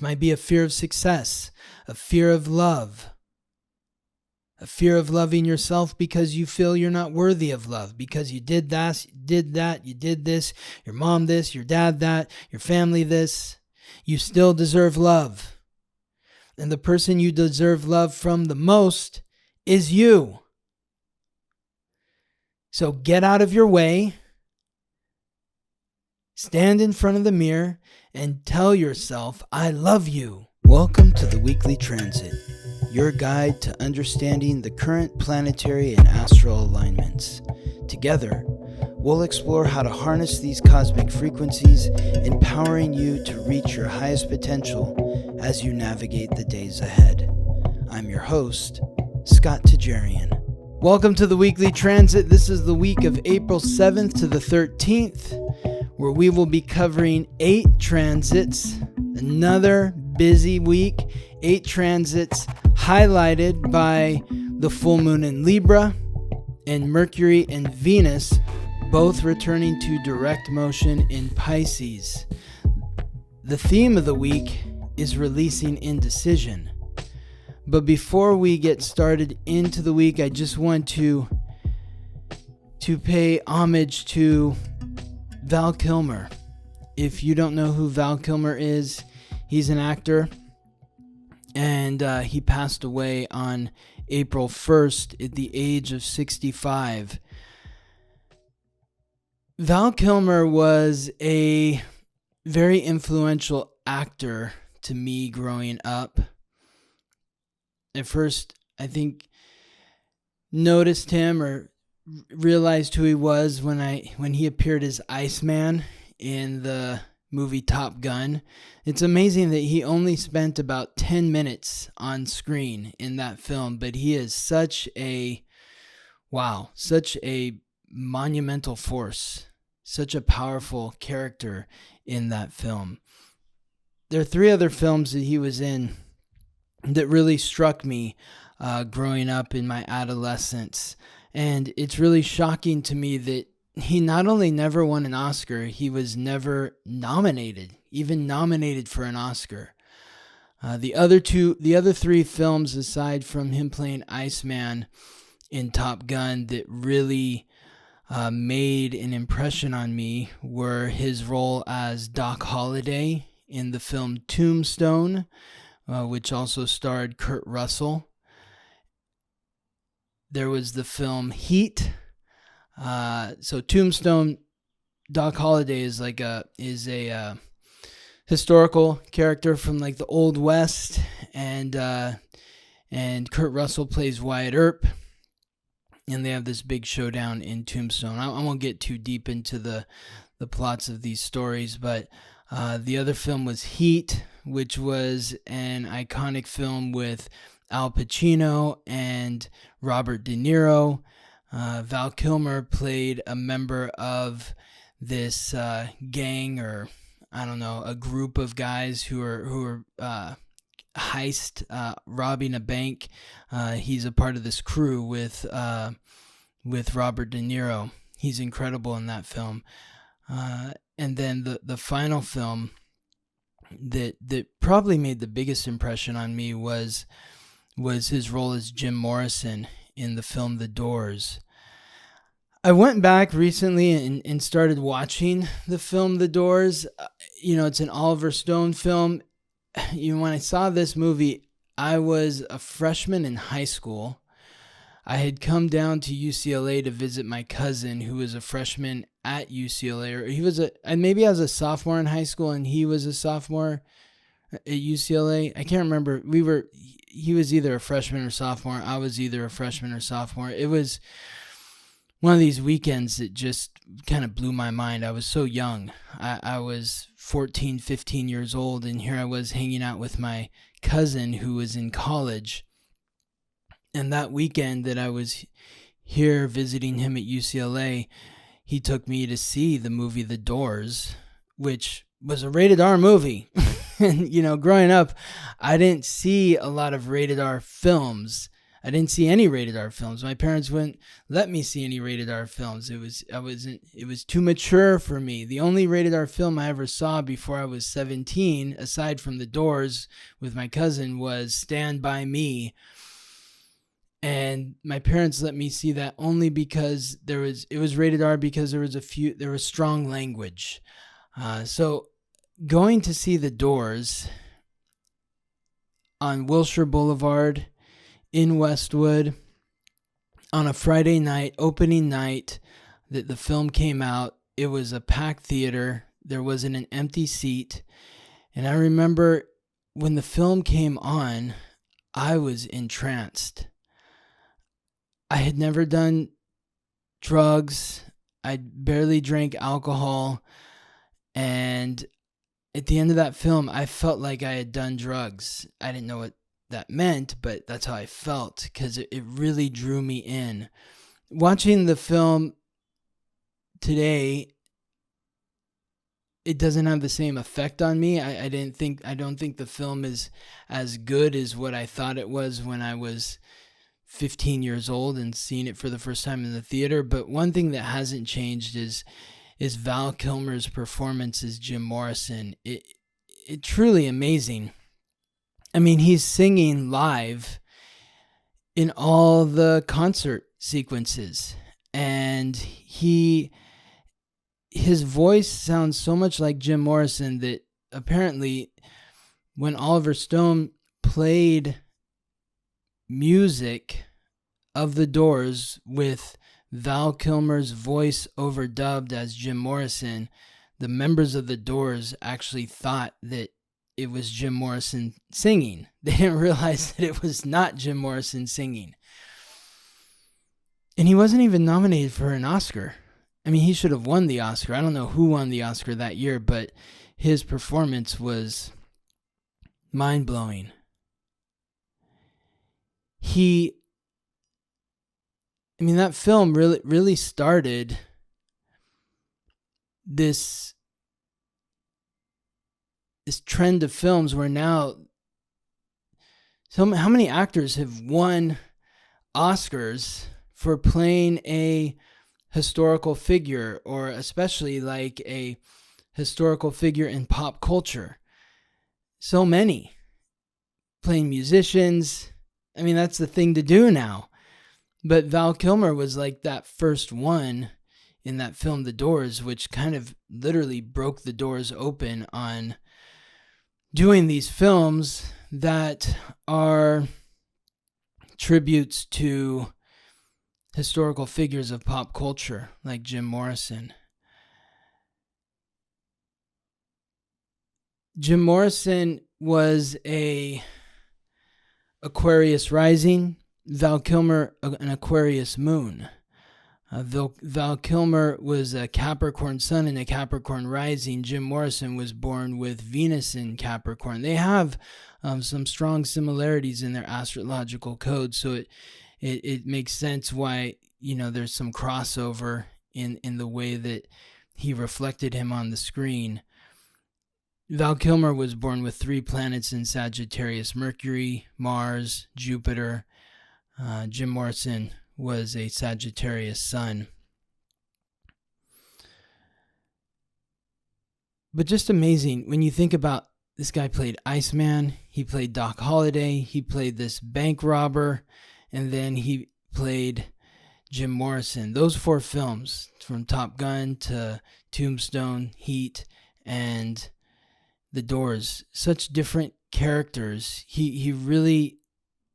might be a fear of success, a fear of love, a fear of loving yourself because you feel you're not worthy of love, because you did that, you did this, your mom this, your dad that, your family this. You still deserve love. And the person you deserve love from the most is you. So get out of your way, stand in front of the mirror, and tell yourself, I love you. Welcome to the Weekly Transit, your guide to understanding the current planetary and astral alignments. Together, we'll explore how to harness these cosmic frequencies, empowering you to reach your highest potential as you navigate the days ahead. I'm your host, Scott Tajarian. Welcome to the Weekly Transit. This is the week of April 7th to the 13th, where we will be covering 8 transits. Another busy week. 8 transits highlighted by the full moon in Libra and Mercury and Venus both returning to direct motion in Pisces. The theme of the week is releasing indecision. But before we get started into the week, I just want to pay homage to Val Kilmer. If you don't know who Val Kilmer is, he's an actor, and he passed away on April 1st at the age of 65. Val Kilmer was a very influential actor to me growing up. At first, I think, noticed him or realized who he was when he appeared as Iceman in the movie Top Gun. It's amazing that he only spent about 10 minutes on screen in that film, but he is such a monumental force, such a powerful character in that film. There are 3 other films that he was in that really struck me growing up in my adolescence. And it's really shocking to me that he not only never won an Oscar, he was never even nominated for an Oscar. The other 3 films, aside from him playing Iceman in Top Gun, that really made an impression on me were his role as Doc Holliday in the film Tombstone, which also starred Kurt Russell. There was the film Heat. So Tombstone, Doc Holliday is a historical character from like the Old West, and Kurt Russell plays Wyatt Earp, and they have this big showdown in Tombstone. I won't get too deep into the plots of these stories, but the other film was Heat, which was an iconic film with Al Pacino and Robert De Niro. Val Kilmer played a member of this gang, or I don't know, a group of guys who are robbing a bank. He's a part of this crew with Robert De Niro. He's incredible in that film. And then the final film that probably made the biggest impression on me was his role as Jim Morrison in the film The Doors. I went back recently and started watching the film The Doors. It's an Oliver Stone film. When I saw this movie, I was a freshman in high school. I had come down to UCLA to visit my cousin, who was a freshman at UCLA, or maybe I was a sophomore in high school and he was a sophomore at UCLA. I can't remember. He was either a freshman or sophomore. I was either a freshman or sophomore. It was one of these weekends that just kind of blew my mind. I was so young. I was 14, 15 years old, and here I was hanging out with my cousin who was in college. And that weekend that I was here visiting him at UCLA, he took me to see the movie The Doors, which was a rated R movie. And, growing up, I didn't see a lot of rated R films. I didn't see any rated R films. My parents wouldn't let me see any rated R films. It was too mature for me. The only rated R film I ever saw before I was 17, aside from The Doors with my cousin, was Stand By Me. And my parents let me see that only because it was rated R because there was strong language. So going to see The Doors on Wilshire Boulevard in Westwood on a Friday night, opening night that the film came out, it was a packed theater. There wasn't an empty seat. And I remember when the film came on, I was entranced. I had never done drugs. I barely drank alcohol. And at the end of that film, I felt like I had done drugs. I didn't know what that meant, but that's how I felt because it really drew me in. Watching the film today, it doesn't have the same effect on me. I don't think the film is as good as what I thought it was when I was 15 years old and seeing it for the first time in the theater. But one thing that hasn't changed is Val Kilmer's performance as Jim Morrison. It truly amazing. I mean, he's singing live in all the concert sequences, and his voice sounds so much like Jim Morrison that apparently when Oliver Stone played music of The Doors with Val Kilmer's voice overdubbed as Jim Morrison, the members of The Doors actually thought that it was Jim Morrison singing. They didn't realize that it was not Jim Morrison singing. And he wasn't even nominated for an Oscar. I mean, he should have won the Oscar. I don't know who won the Oscar that year, but his performance was mind-blowing. That film really started this trend of films where now, how many actors have won Oscars for playing a historical figure, or especially like a historical figure in pop culture? So many. Playing musicians. I mean, that's the thing to do now. But Val Kilmer was like that first one in that film, The Doors, which kind of literally broke the doors open on doing these films that are tributes to historical figures of pop culture, like Jim Morrison. Jim Morrison was a Aquarius rising, Val Kilmer an Aquarius moon. Val Kilmer was a Capricorn sun and a Capricorn rising. Jim Morrison was born with Venus in Capricorn. They have some strong similarities in their astrological code, so it makes sense why there's some crossover in the way that he reflected him on the screen. Val Kilmer was born with 3 planets in Sagittarius: Mercury, Mars, Jupiter. Jim Morrison was a Sagittarius sun. But just amazing when you think about this guy played Iceman, he played Doc Holliday, he played this bank robber, and then he played Jim Morrison. Those 4 films, from Top Gun to Tombstone, Heat, and The Doors, such different characters. He really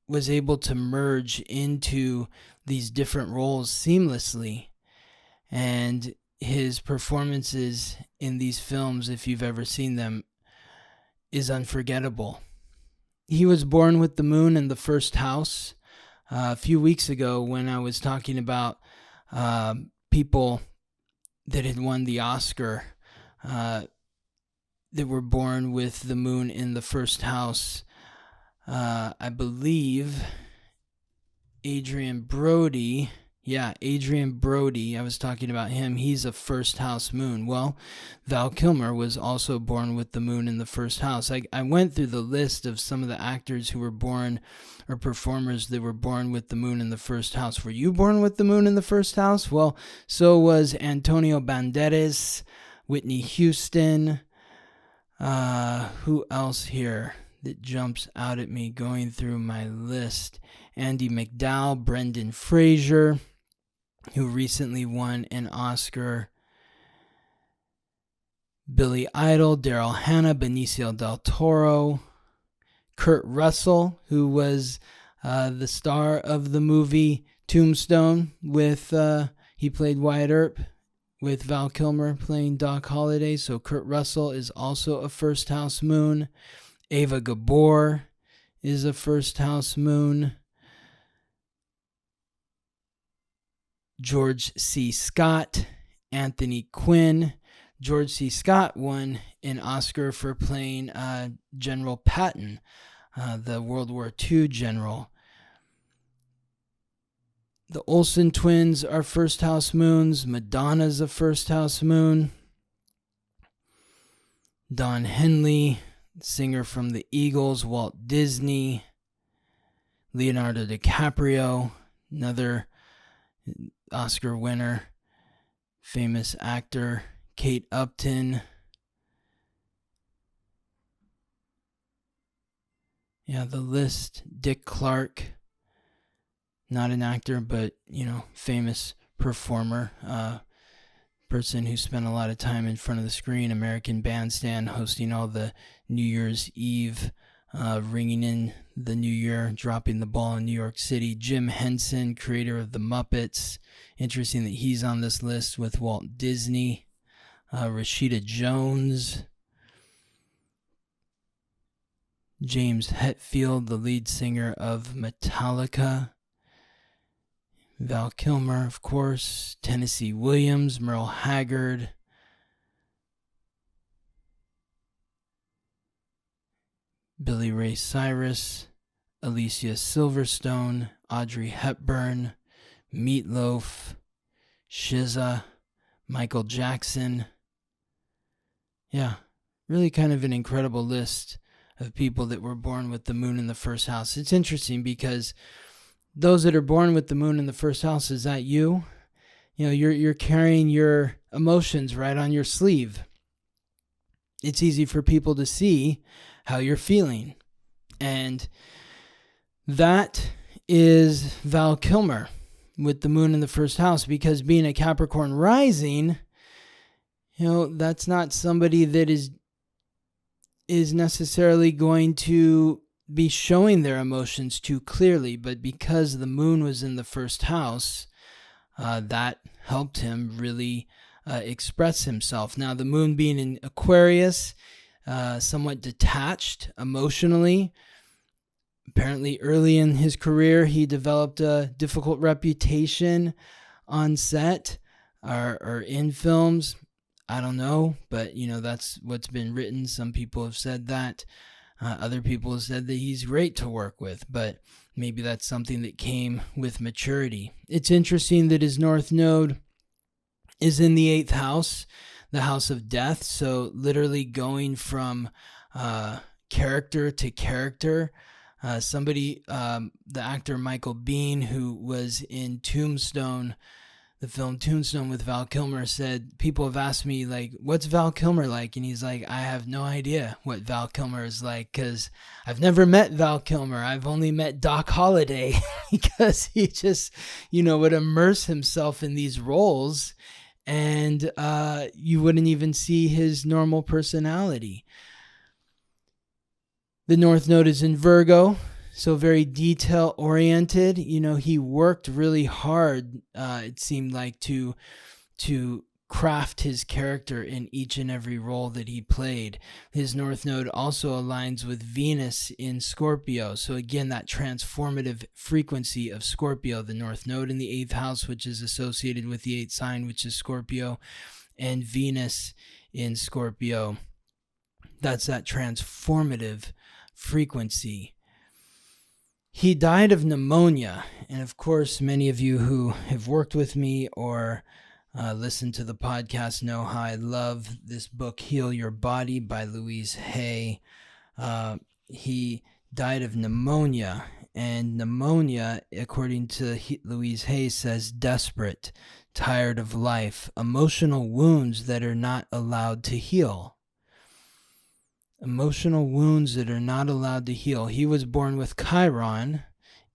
was able to merge into these different roles seamlessly. And his performances in these films, if you've ever seen them, is unforgettable. He was born with the moon in the first house. A few weeks ago when I was talking about people that had won the Oscar that were born with the moon in the first house, I believe Adrian Brody, Yeah, Adrian Brody, I was talking about him. He's a first house moon. Well, Val Kilmer was also born with the moon in the first house. I went through the list of some of the actors who were born, or performers that were born with the moon in the first house. Were you born with the moon in the first house? Well, so was Antonio Banderas, Whitney Houston. Who else here that jumps out at me going through my list? Andy McDowell, Brendan Fraser, who recently won an Oscar, Billy Idol, Daryl Hannah, Benicio del Toro, Kurt Russell, who was the star of the movie Tombstone with, he played Wyatt Earp with Val Kilmer playing Doc Holliday. So Kurt Russell is also a first house moon. Ava Gabor is a first house moon. George C. Scott, Anthony Quinn. George C. Scott won an Oscar for playing General Patton, the World War II general. The Olsen twins are first house moons. Madonna's a first house moon. Don Henley, singer from the Eagles. Walt Disney. Leonardo DiCaprio, another Oscar winner, famous actor. Kate Upton. Yeah, the list. Dick Clark, not an actor, but, famous performer, person who spent a lot of time in front of the screen. American Bandstand, hosting all the New Year's Eve, ringing in the new year, dropping the ball in New York City. Jim Henson, creator of the Muppets. Interesting that he's on this list with Walt Disney. Rashida Jones. James Hetfield, the lead singer of Metallica. Val Kilmer, of course. Tennessee Williams, Merle Haggard. Billy Ray Cyrus, Alicia Silverstone, Audrey Hepburn, Meatloaf, SZA, Michael Jackson. Yeah, really kind of an incredible list of people that were born with the moon in the first house. It's interesting because those that are born with the moon in the first house, is that you? You're carrying your emotions right on your sleeve. It's easy for people to see how you're feeling. And that is Val Kilmer with the moon in the first house, because being a Capricorn rising, that's not somebody that is necessarily going to be showing their emotions too clearly, but because the moon was in the first house, that helped him really express himself. Now, the moon being in Aquarius, somewhat detached emotionally. Apparently, early in his career, he developed a difficult reputation on set or in films. I don't know, but that's what's been written. Some people have said that. Other people have said that he's great to work with, but maybe that's something that came with maturity. It's interesting that his North Node is in the 8th house, the house of death. So literally going from character to character. The actor Michael Biehn, who was in Tombstone, the film Tombstone with Val Kilmer, said, people have asked me, like, what's Val Kilmer like? And he's like, I have no idea what Val Kilmer is like, because I've never met Val Kilmer. I've only met Doc Holliday, because he just, would immerse himself in these roles, and you wouldn't even see his normal personality. The North Node is in Virgo, so very detail-oriented. He worked really hard, it seemed like, to craft his character in each and every role that he played. His North Node also aligns with Venus in Scorpio. So again, that transformative frequency of Scorpio, the North Node in the 8th house, which is associated with the 8th sign, which is Scorpio, and Venus in Scorpio. That's that transformative frequency. He died of pneumonia. And of course, many of you who have worked with me or listened to the podcast know how I love this book, Heal Your Body by Louise Hay. He died of pneumonia. And pneumonia, according to Louise Hay, says desperate, tired of life, emotional wounds that are not allowed to heal. Emotional wounds that are not allowed to heal. He was born with Chiron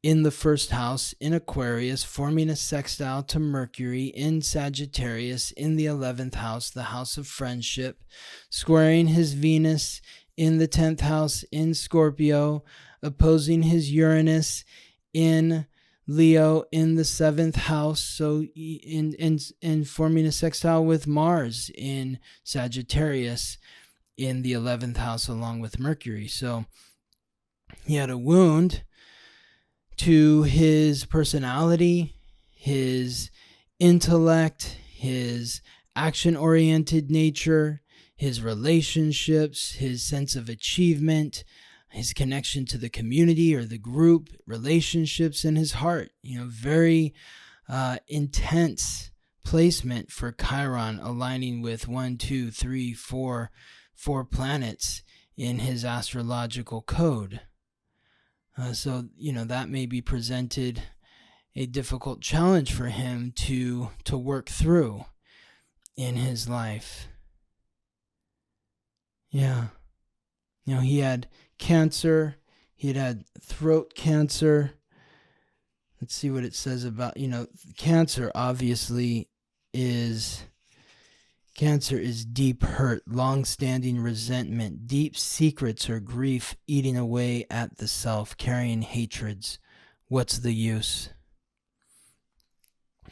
in the first house in Aquarius, forming a sextile to Mercury in Sagittarius in the 11th house, the house of friendship, squaring his Venus in the 10th house in Scorpio, opposing his Uranus in Leo in the 7th house, so in forming a sextile with Mars in Sagittarius in the 11th house along with Mercury. So he had a wound to his personality, his intellect, his action-oriented nature, his relationships, his sense of achievement, his connection to the community or the group, relationships, and his heart. Very intense placement for Chiron, aligning with 4 planets in his astrological code. So that may be presented a difficult challenge for him to work through in his life. Yeah. He had cancer. He had throat cancer. Let's see what it says about, cancer obviously is... Cancer is deep hurt, long-standing resentment, deep secrets or grief eating away at the self, carrying hatreds. What's the use?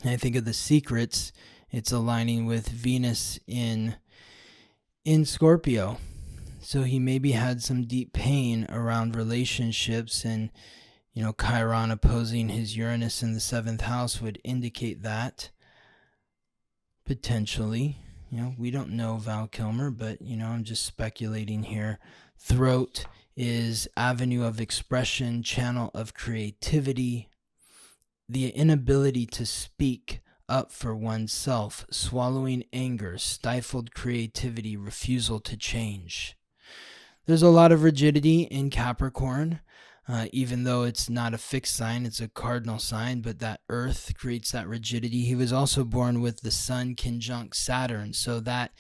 And I think of the secrets, it's aligning with Venus in Scorpio. So he maybe had some deep pain around relationships, and Chiron opposing his Uranus in the 7th house would indicate that, potentially. We don't know Val Kilmer, but, I'm just speculating here. Throat is avenue of expression, channel of creativity, the inability to speak up for oneself, swallowing anger, stifled creativity, refusal to change. There's a lot of rigidity in Capricorn. Even though it's not a fixed sign, it's a cardinal sign, but that Earth creates that rigidity. He was also born with the Sun conjunct Saturn, so that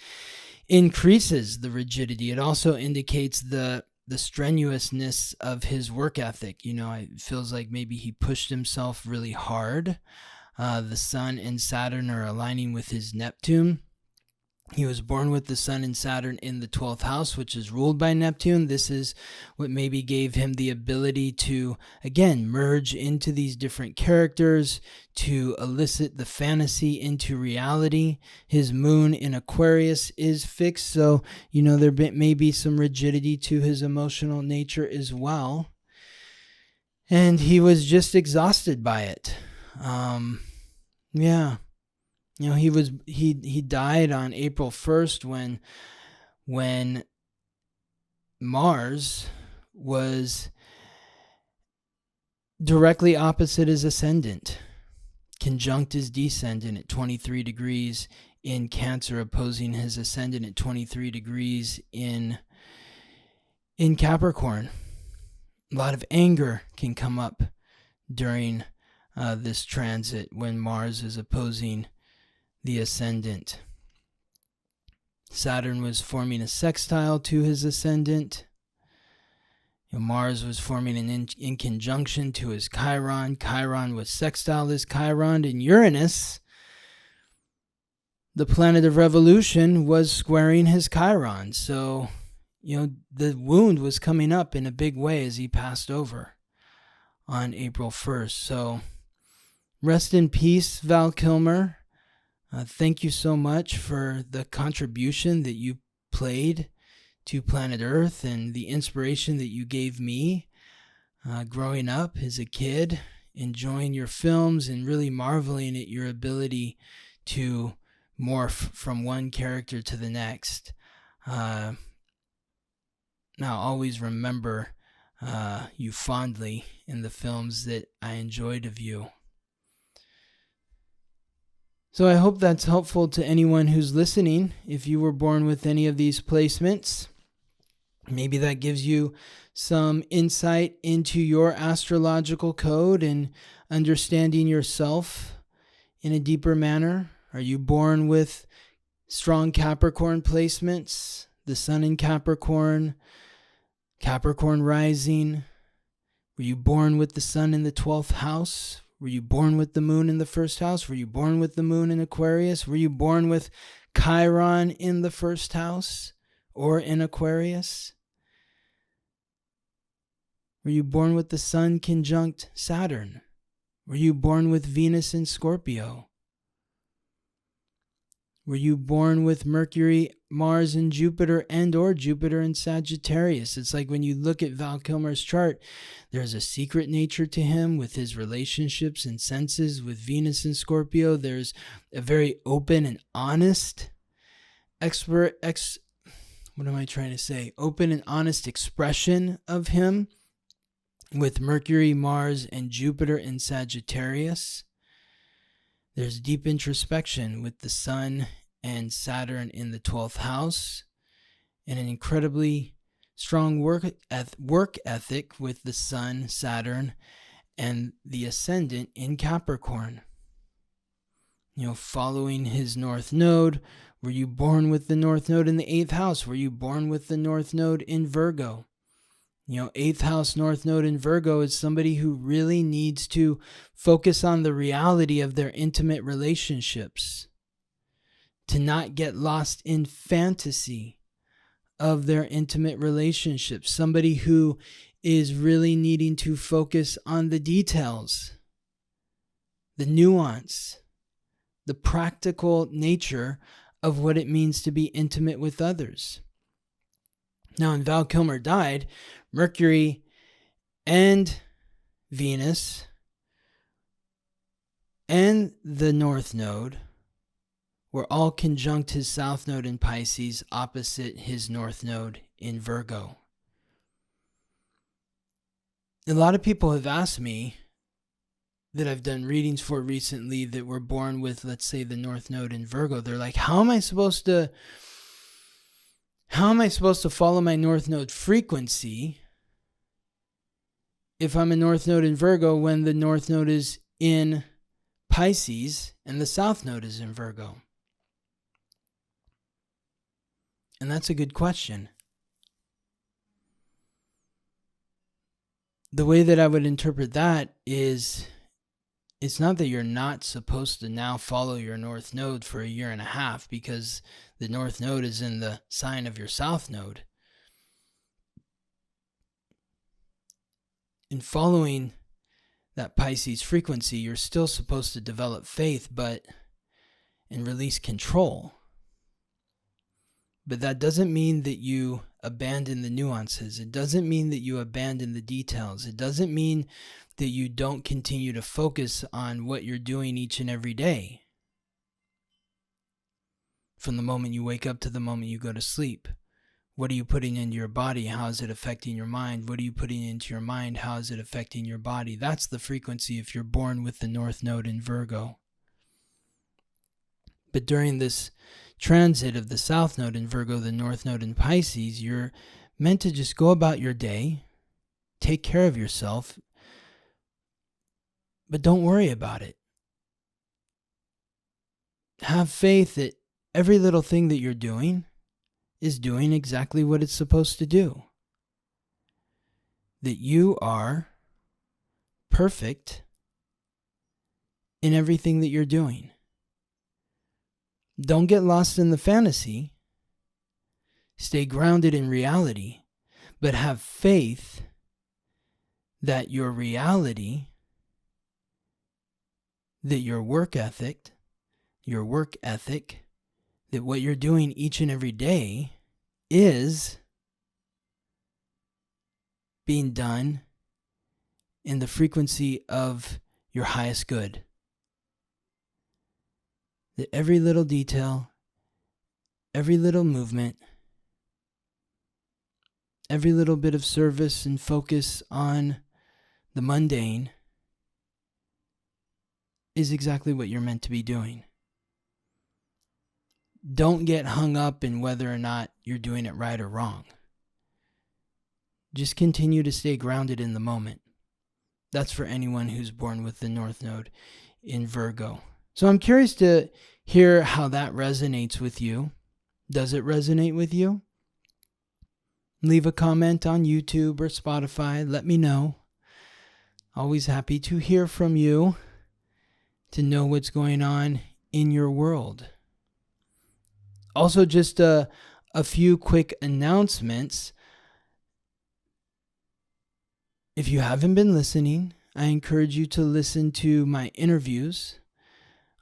increases the rigidity. It also indicates the strenuousness of his work ethic. It feels like maybe he pushed himself really hard. The Sun and Saturn are aligning with his Neptune. He was born with the Sun and Saturn in the 12th house, which is ruled by Neptune. This is what maybe gave him the ability to, again, merge into these different characters, to elicit the fantasy into reality. His moon in Aquarius is fixed, so, there may be some rigidity to his emotional nature as well. And he was just exhausted by it. Yeah. He died on April 1st when Mars was directly opposite his ascendant. Conjunct his descendant at 23 degrees in Cancer, opposing his ascendant at 23 degrees in Capricorn. A lot of anger can come up during this transit when Mars is opposing the ascendant. Saturn was forming a sextile to his ascendant. Mars was forming an in conjunction to his Chiron. Chiron was sextile his Chiron. And Uranus, the planet of revolution, was squaring his Chiron. So, the wound was coming up in a big way as he passed over on April 1st. So, rest in peace, Val Kilmer. Thank you so much for the contribution that you played to planet Earth and the inspiration that you gave me growing up as a kid, enjoying your films and really marveling at your ability to morph from one character to the next. Now, always remember you fondly in the films that I enjoyed of you. So I hope that's helpful to anyone who's listening. If you were born with any of these placements, maybe that gives you some insight into your astrological code and understanding yourself in a deeper manner. Are you born with strong Capricorn placements? The sun in Capricorn, Capricorn rising. Were you born with the sun in the 12th house? Were you born with the moon in the first house? Were you born with the moon in Aquarius? Were you born with Chiron in the first house or in Aquarius? Were you born with the sun conjunct Saturn? Were you born with Venus in Scorpio? Were you born with Mercury, Mars, and Jupiter, and or Jupiter in Sagittarius? It's like when you look at Val Kilmer's chart, there's a secret nature to him with his relationships and senses. With Venus in Scorpio, there's a very open and honest open and honest expression of him with Mercury, Mars, and Jupiter in Sagittarius. There's deep introspection with the sun and Saturn in the 12th house, and an incredibly strong work ethic with the sun, Saturn, and the ascendant in Capricorn. Following his North Node. Were you born with the North Node in the 8th house? Were you born with the North Node in Virgo? 8th house North Node in Virgo is somebody who really needs to focus on the reality of their intimate relationships, to not get lost in fantasy of their intimate relationships. Somebody who is really needing to focus on the details, the nuance, the practical nature of what it means to be intimate with others. Now, when Val Kilmer died, Mercury and Venus and the North Node were all conjunct his South Node in Pisces opposite his North Node in Virgo. A lot of people have asked me that I've done readings for recently that were born with, let's say, the North Node in Virgo. They're like, how am I supposed to follow my North Node frequency if I'm a North Node in Virgo when the North Node is in Pisces and the South Node is in Virgo? And that's a good question. The way that I would interpret that is, it's not that you're not supposed to now follow your North Node for a year and a half because the North Node is in the sign of your South Node. In following that Pisces frequency, you're still supposed to develop faith and release control. But that doesn't mean that you abandon the nuances. It doesn't mean that you abandon the details. It doesn't mean that you don't continue to focus on what you're doing each and every day. From the moment you wake up to the moment you go to sleep. What are you putting into your body? How is it affecting your mind? What are you putting into your mind? How is it affecting your body? That's the frequency if you're born with the North Node in Virgo. But during this transit of the South Node in Virgo, the North Node in Pisces, you're meant to just go about your day, take care of yourself, but don't worry about it. Have faith that every little thing that you're doing is doing exactly what it's supposed to do. That you are perfect in everything that you're doing. Don't get lost in the fantasy. Stay grounded in reality, but have faith that your reality, that your work ethic, that what you're doing each and every day is being done in the frequency of your highest good. That every little detail, every little movement, every little bit of service and focus on the mundane is exactly what you're meant to be doing. Don't get hung up in whether or not you're doing it right or wrong. Just continue to stay grounded in the moment. That's for anyone who's born with the North Node in Virgo. So I'm curious to hear how that resonates with you. Does it resonate with you? Leave a comment on YouTube or Spotify. Let me know. Always happy to hear from you, to know what's going on in your world. Also, just a few quick announcements. If you haven't been listening, I encourage you to listen to my interviews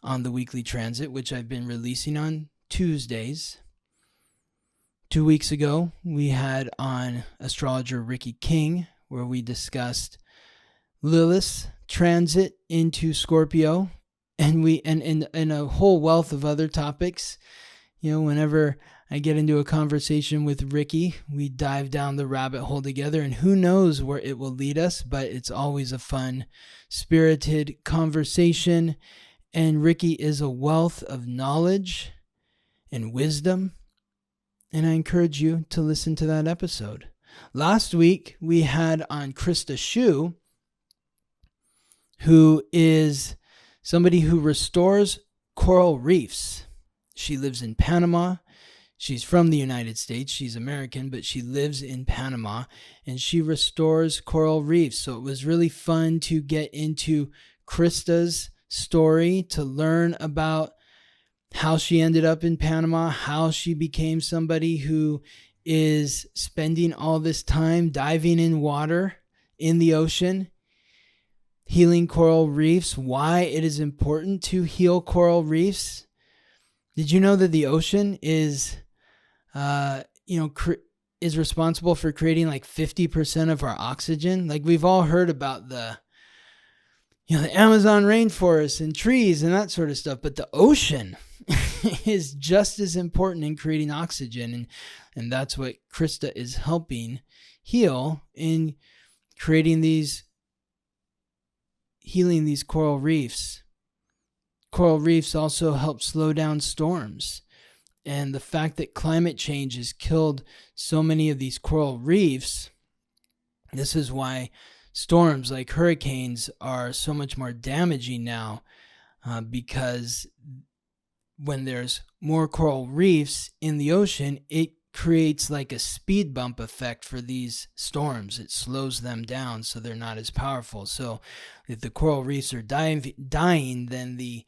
on the weekly transit, which I've been releasing on Tuesdays. 2 weeks ago, we had on astrologer Ricky King, where we discussed Lilith's transit into Scorpio, and a whole wealth of other topics. You know, whenever I get into a conversation with Ricky, we dive down the rabbit hole together, and who knows where it will lead us, but it's always a fun, spirited conversation. And Ricky is a wealth of knowledge and wisdom, and I encourage you to listen to that episode. Last week, we had on Krista Shu, who is somebody who restores coral reefs. She lives in Panama. She's from the United States. She's American, but she lives in Panama, and she restores coral reefs. So it was really fun to get into Krista's story, to learn about how she ended up in Panama, how she became somebody who is spending all this time diving in water, in the ocean, healing coral reefs, why it is important to heal coral reefs. Did you know that the ocean is responsible for creating like 50% of our oxygen? Like, we've all heard about the Amazon rainforest and trees and that sort of stuff, but the ocean is just as important in creating oxygen, and that's what Krista is helping heal in healing these coral reefs. Coral reefs also help slow down storms. And the fact that climate change has killed so many of these coral reefs, this is why storms like hurricanes are so much more damaging now, because when there's more coral reefs in the ocean, it creates like a speed bump effect for these storms. It slows them down so they're not as powerful. So if the coral reefs are dying, then the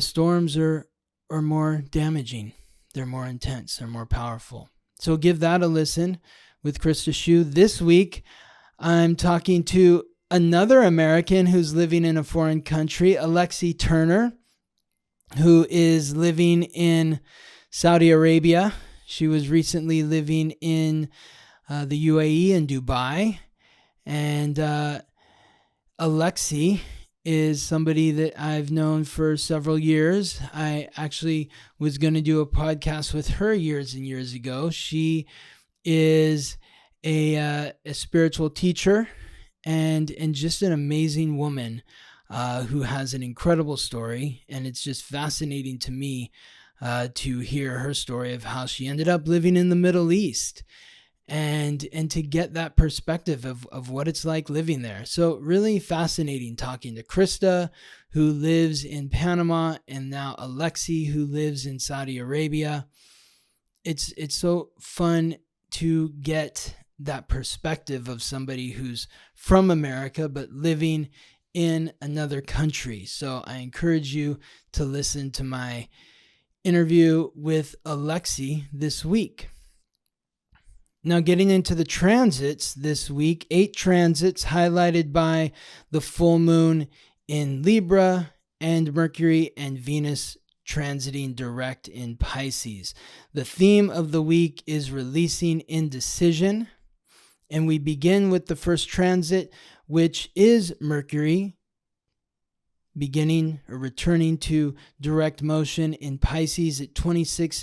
storms are more damaging. They're more intense. They're more powerful. So give that a listen with Krista Shu. This week, I'm talking to another American who's living in a foreign country, Alexi Turner, who is living in Saudi Arabia. She was recently living in the UAE and Dubai. And Alexi is somebody that I've known for several years. I actually was going to do a podcast with her years and years ago. She is a spiritual teacher and just an amazing woman who has an incredible story. And it's just fascinating to me to hear her story of how she ended up living in the Middle East and to get that perspective of what it's like living there. So really fascinating talking to Krista, who lives in Panama, and now Alexi, who lives in Saudi Arabia. It's so fun to get that perspective of somebody who's from America but living in another country. So I encourage you to listen to my interview with Alexi this week. Now, getting into the transits this week, 8 transits highlighted by the full moon in Libra and Mercury and Venus transiting direct in Pisces. The theme of the week is releasing indecision. And we begin with the first transit, which is Mercury beginning or returning to direct motion in Pisces at 26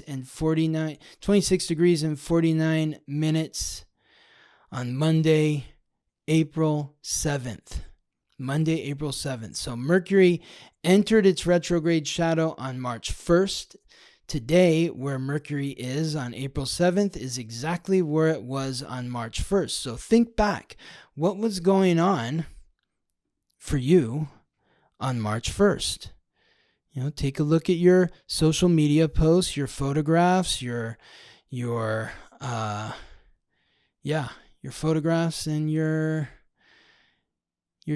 degrees and 49 minutes on Monday, April 7th. Monday, April 7th. So Mercury entered its retrograde shadow on March 1st. Today, where Mercury is on April 7th is exactly where it was on March 1st. So think back. What was going on for you on March 1st? Take a look at your social media posts, your photographs, your photographs and your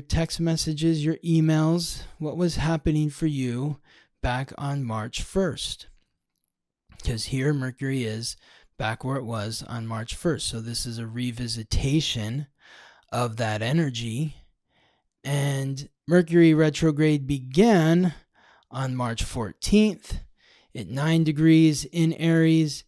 text messages, your emails. What was happening for you back on March 1st? Because here Mercury is back where it was on March 1st. So this is a revisitation of that energy. And Mercury retrograde began on March 14th at 9 degrees in Aries.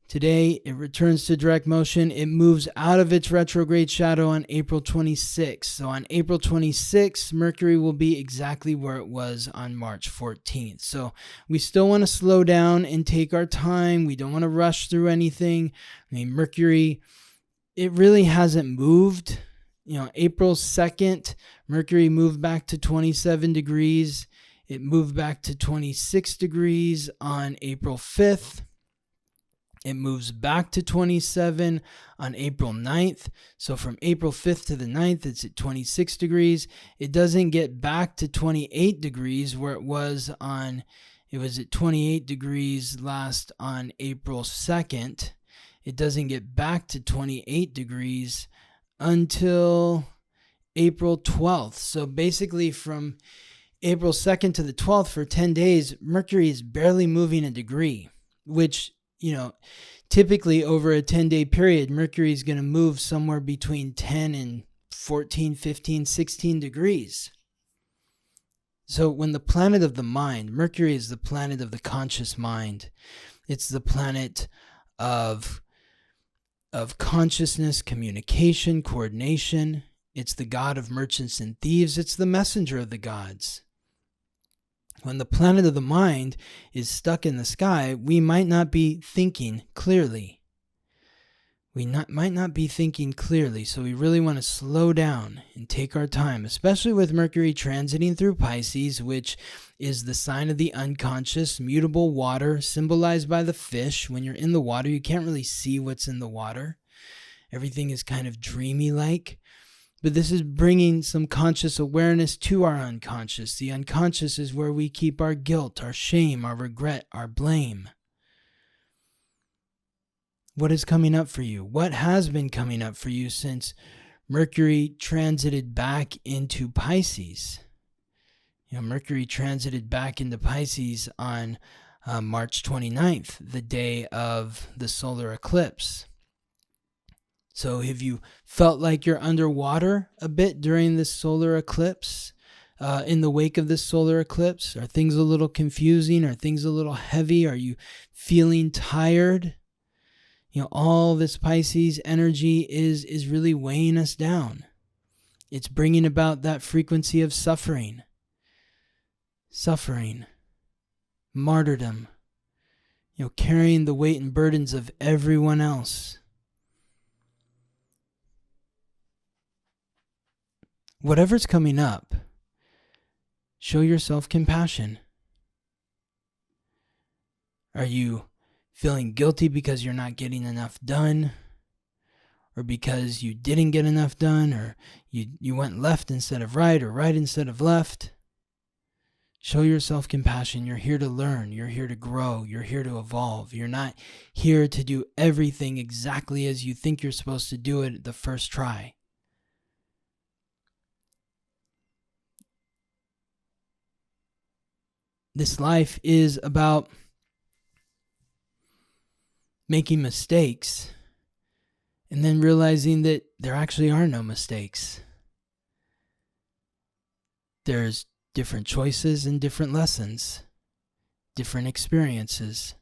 Today, it returns to direct motion. It moves out of its retrograde shadow on April 26th. So on April 26th, Mercury will be exactly where it was on March 14th. So we still want to slow down and take our time. We don't want to rush through anything. Mercury, it really hasn't moved. April 2nd, Mercury moved back to 27 degrees. It moved back to 26 degrees on April 5th. It moves back to 27 on April 9th. So from April 5th to the 9th, it's at 26 degrees. It doesn't get back to 28 degrees where it was at 28 degrees last on April 2nd. It doesn't get back to 28 degrees until April 12th. So basically from April 2nd to the 12th for 10 days, Mercury is barely moving a degree, which typically over a 10-day period, Mercury is going to move somewhere between 10 and 14, 15, 16 degrees. So when the planet of the mind, Mercury is the planet of the conscious mind. It's the planet of consciousness, communication, coordination. It's the god of merchants and thieves. It's the messenger of the gods. When the planet of the mind is stuck in the sky, we might not be thinking clearly. Might not be thinking clearly, so we really want to slow down and take our time, especially with Mercury transiting through Pisces, which is the sign of the unconscious, mutable water, symbolized by the fish. When you're in the water, you can't really see what's in the water. Everything is kind of dreamy-like. But this is bringing some conscious awareness to our unconscious. The unconscious is where we keep our guilt, our shame, our regret, our blame. What is coming up for you? What has been coming up for you since Mercury transited back into Pisces? Mercury transited back into Pisces on March 29th, the day of the solar eclipse. So have you felt like you're underwater a bit during this solar eclipse? In the wake of this solar eclipse? Are things a little confusing? Are things a little heavy? Are you feeling tired? All this Pisces energy is really weighing us down. It's bringing about that frequency of suffering, martyrdom, carrying the weight and burdens of everyone else. Whatever's coming up, show yourself compassion. Are you feeling guilty because you're not getting enough done? Or because you didn't get enough done? Or you went left instead of right, or right instead of left? Show yourself compassion. You're here to learn. You're here to grow. You're here to evolve. You're not here to do everything exactly as you think you're supposed to do it the first try. This life is about making mistakes and then realizing that there actually are no mistakes. There's different choices and different lessons, different experiences.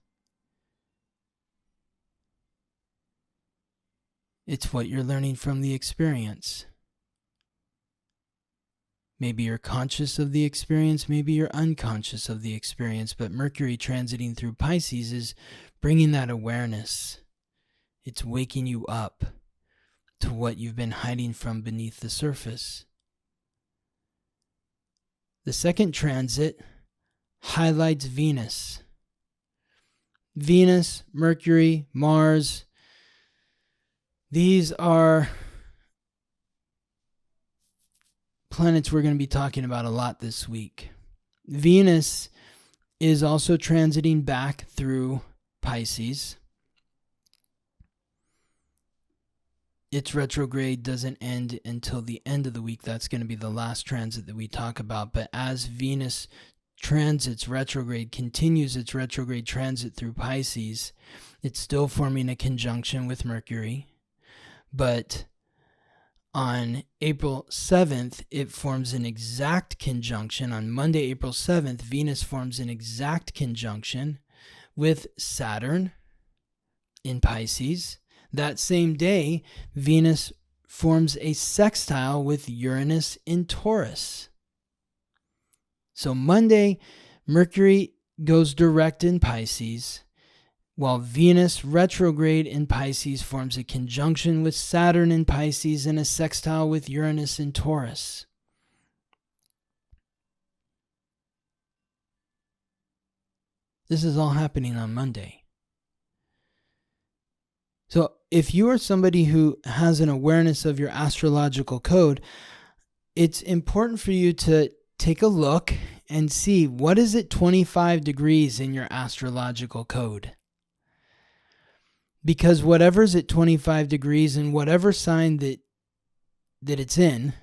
It's what you're learning from the experience. Maybe you're conscious of the experience, maybe you're unconscious of the experience, but Mercury transiting through Pisces is bringing that awareness. It's waking you up to what you've been hiding from beneath the surface. The second transit highlights Venus. Venus, Mercury, Mars, these are planets we're going to be talking about a lot this week. Venus is also transiting back through Pisces. Its retrograde doesn't end until the end of the week. That's going to be the last transit that we talk about. But as Venus transits retrograde, continues its retrograde transit through Pisces, it's still forming a conjunction with Mercury. But on April 7th, it forms an exact conjunction. On Monday, April 7th, Venus forms an exact conjunction with Saturn in Pisces. That same day, Venus forms a sextile with Uranus in Taurus. So Monday, Mercury goes direct in Pisces, while Venus retrograde in Pisces forms a conjunction with Saturn in Pisces and a sextile with Uranus in Taurus. This is all happening on Monday. So if you are somebody who has an awareness of your astrological code, it's important for you to take a look and see what is it 25 degrees in your astrological code. Because whatever's at 25 degrees in whatever sign that it's in,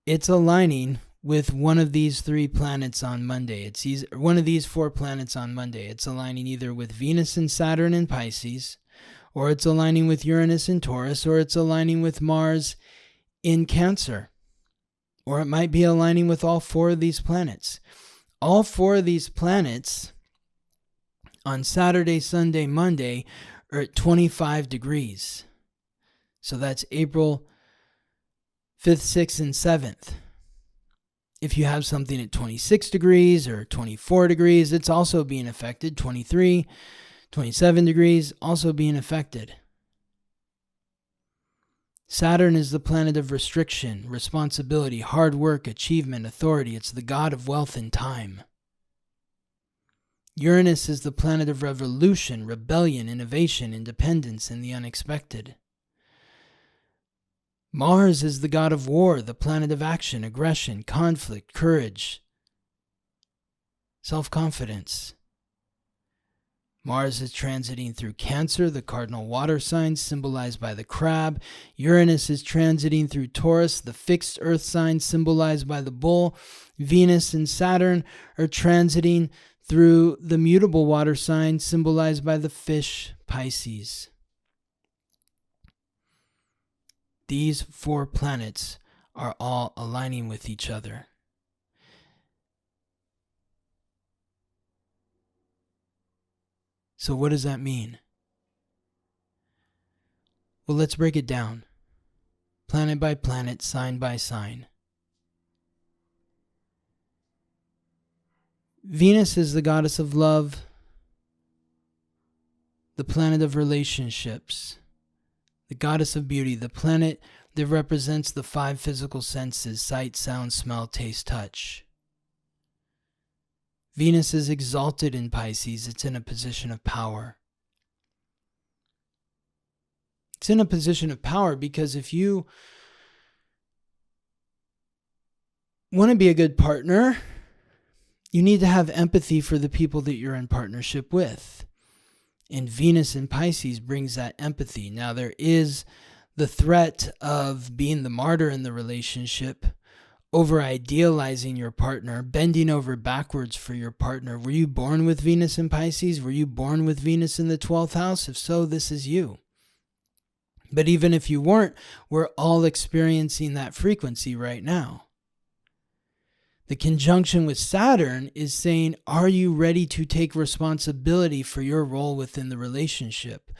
it's aligning with one of these three planets on Monday. It's one of these four planets on Monday. It's aligning either with Venus and Saturn in Pisces, or it's aligning with Uranus in Taurus, or it's aligning with Mars in Cancer. Or it might be aligning with all four of these planets. All four of these planets on Saturday, Sunday, Monday are at 25 degrees. So that's April 5th, 6th, and 7th. If you have something at 26 degrees or 24 degrees, it's also being affected. 23, 27 degrees, also being affected. Saturn is the planet of restriction, responsibility, hard work, achievement, authority. It's the god of wealth and time. Uranus is the planet of revolution, rebellion, innovation, independence, and the unexpected. Mars is the god of war, the planet of action, aggression, conflict, courage, self-confidence. Mars is transiting through Cancer, the cardinal water sign symbolized by the crab. Uranus is transiting through Taurus, the fixed earth sign symbolized by the bull. Venus and Saturn are transiting through the mutable water sign symbolized by the fish, Pisces. These four planets are all aligning with each other. So what does that mean? Well, let's break it down. Planet by planet, sign by sign. Venus is the goddess of love, the planet of relationships, the goddess of beauty, the planet that represents the five physical senses: sight, sound, smell, taste, touch. Venus is exalted in Pisces. It's in a position of power. It's in a position of power because if you want to be a good partner, you need to have empathy for the people that you're in partnership with. And Venus in Pisces brings that empathy. Now, there is the threat of being the martyr in the relationship, over idealizing your partner, bending over backwards for your partner. Were you born with Venus in Pisces? Were you born with Venus in the 12th house? If so, this is you. But even if you weren't, we're all experiencing that frequency right now. The conjunction with Saturn is saying, are you ready to take responsibility for your role within the relationship?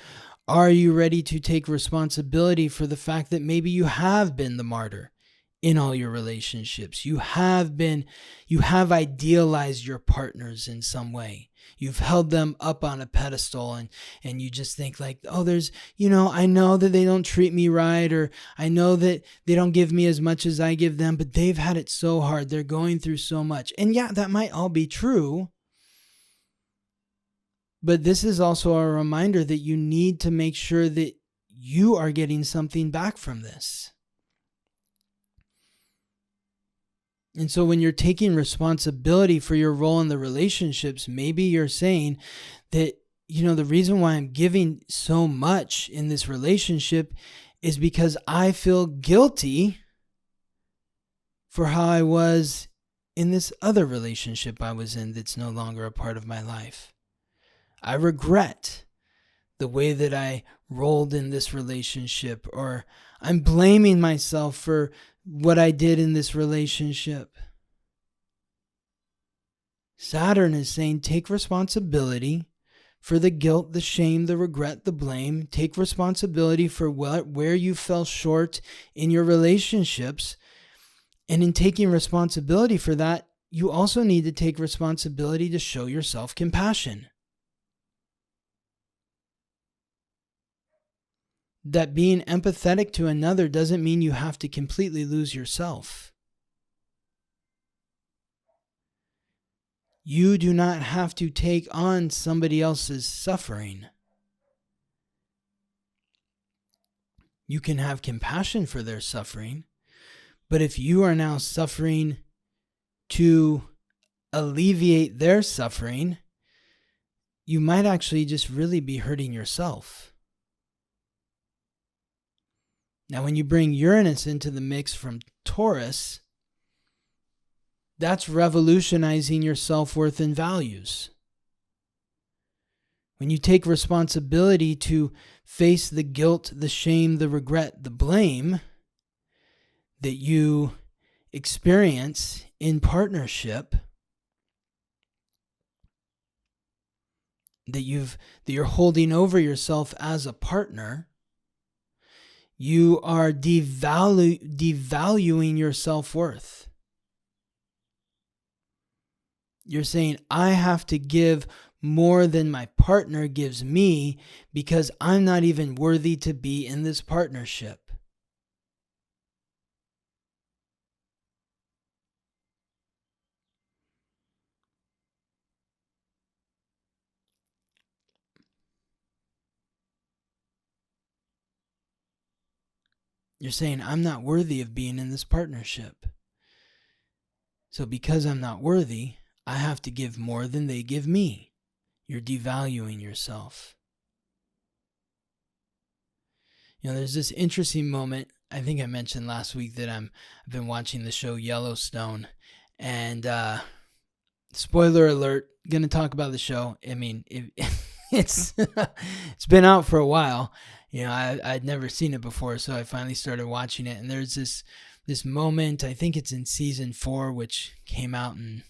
Are you ready to take responsibility for the fact that maybe you have been the martyr in all your relationships. You have idealized your partners in some way. You've held them up on a pedestal and you just think like, oh, there's, I know that they don't treat me right, or I know that they don't give me as much as I give them, but they've had it so hard. They're going through so much. And yeah, that might all be true. But this is also a reminder that you need to make sure that you are getting something back from this. And so when you're taking responsibility for your role in the relationships, maybe you're saying that, the reason why I'm giving so much in this relationship is because I feel guilty for how I was in this other relationship I was in that's no longer a part of my life. I regret the way that I rolled in this relationship, or I'm blaming myself for what I did in this relationship. Saturn is saying take responsibility for the guilt, the shame, the regret, the blame. Take responsibility for where you fell short in your relationships. And in taking responsibility for that, you also need to take responsibility to show yourself compassion. That being empathetic to another doesn't mean you have to completely lose yourself. You do not have to take on somebody else's suffering. You can have compassion for their suffering, but if you are now suffering to alleviate their suffering, you might actually just really be hurting yourself. Now, when you bring Uranus into the mix from Taurus, that's revolutionizing your self-worth and values. When you take responsibility to face the guilt, the shame, the regret, the blame that you experience in partnership, that you're holding over yourself as a partner, you are devaluing your self-worth. You're saying, I have to give more than my partner gives me because I'm not even worthy to be in this partnership. You're saying, I'm not worthy of being in this partnership. So because I'm not worthy, I have to give more than they give me. You're devaluing yourself. There's this interesting moment. I think I mentioned last week that I've been watching the show Yellowstone, and spoiler alert, going to talk about the show. I mean, it's been out for a while. I'd never seen it before, so I finally started watching it, and there's this moment. I think it's in season 4, which came out in,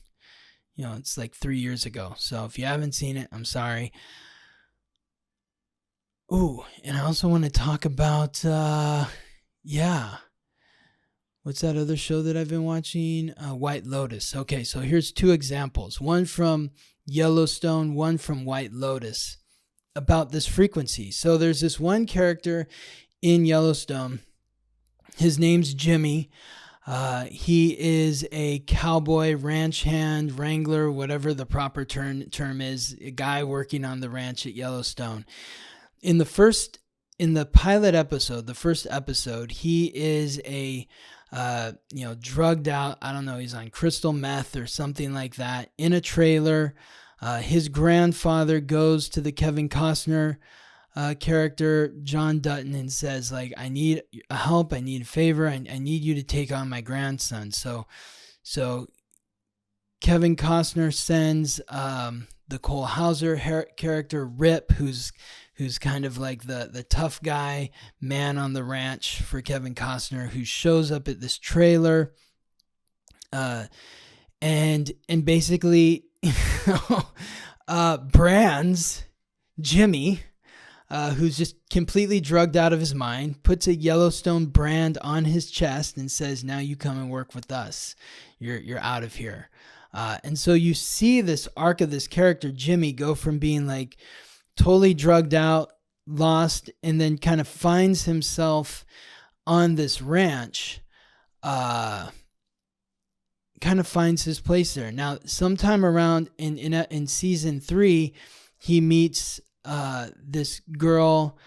it's like 3 years ago. So if you haven't seen it, I'm sorry. Ooh, and I also want to talk about, what's that other show that I've been watching? White Lotus. Okay, so here's 2 examples. One from Yellowstone, one from White Lotus, about this frequency. So there's this one character in Yellowstone. His name's Jimmy. He is a cowboy, ranch hand, wrangler, whatever the proper term is, a guy working on the ranch at Yellowstone. In the pilot episode, the first episode, he is a drugged out, I don't know, he's on crystal meth or something like that, in a trailer. His grandfather goes to the Kevin Costner character, John Dutton, and says, like, I need help, I need a favor, I need you to take on my grandson. So Kevin Costner sends the Cole Hauser character, Rip, who's kind of like the tough guy man on the ranch for Kevin Costner, who shows up at this trailer and basically brands Jimmy who's just completely drugged out of his mind, puts a Yellowstone brand on his chest and says, now you come and work with us. You're out of here. And so you see this arc of this character, Jimmy, go from being like totally drugged out, lost, and then kind of finds himself on this ranch, kind of finds his place there. Now, sometime around in season 3, he meets this girl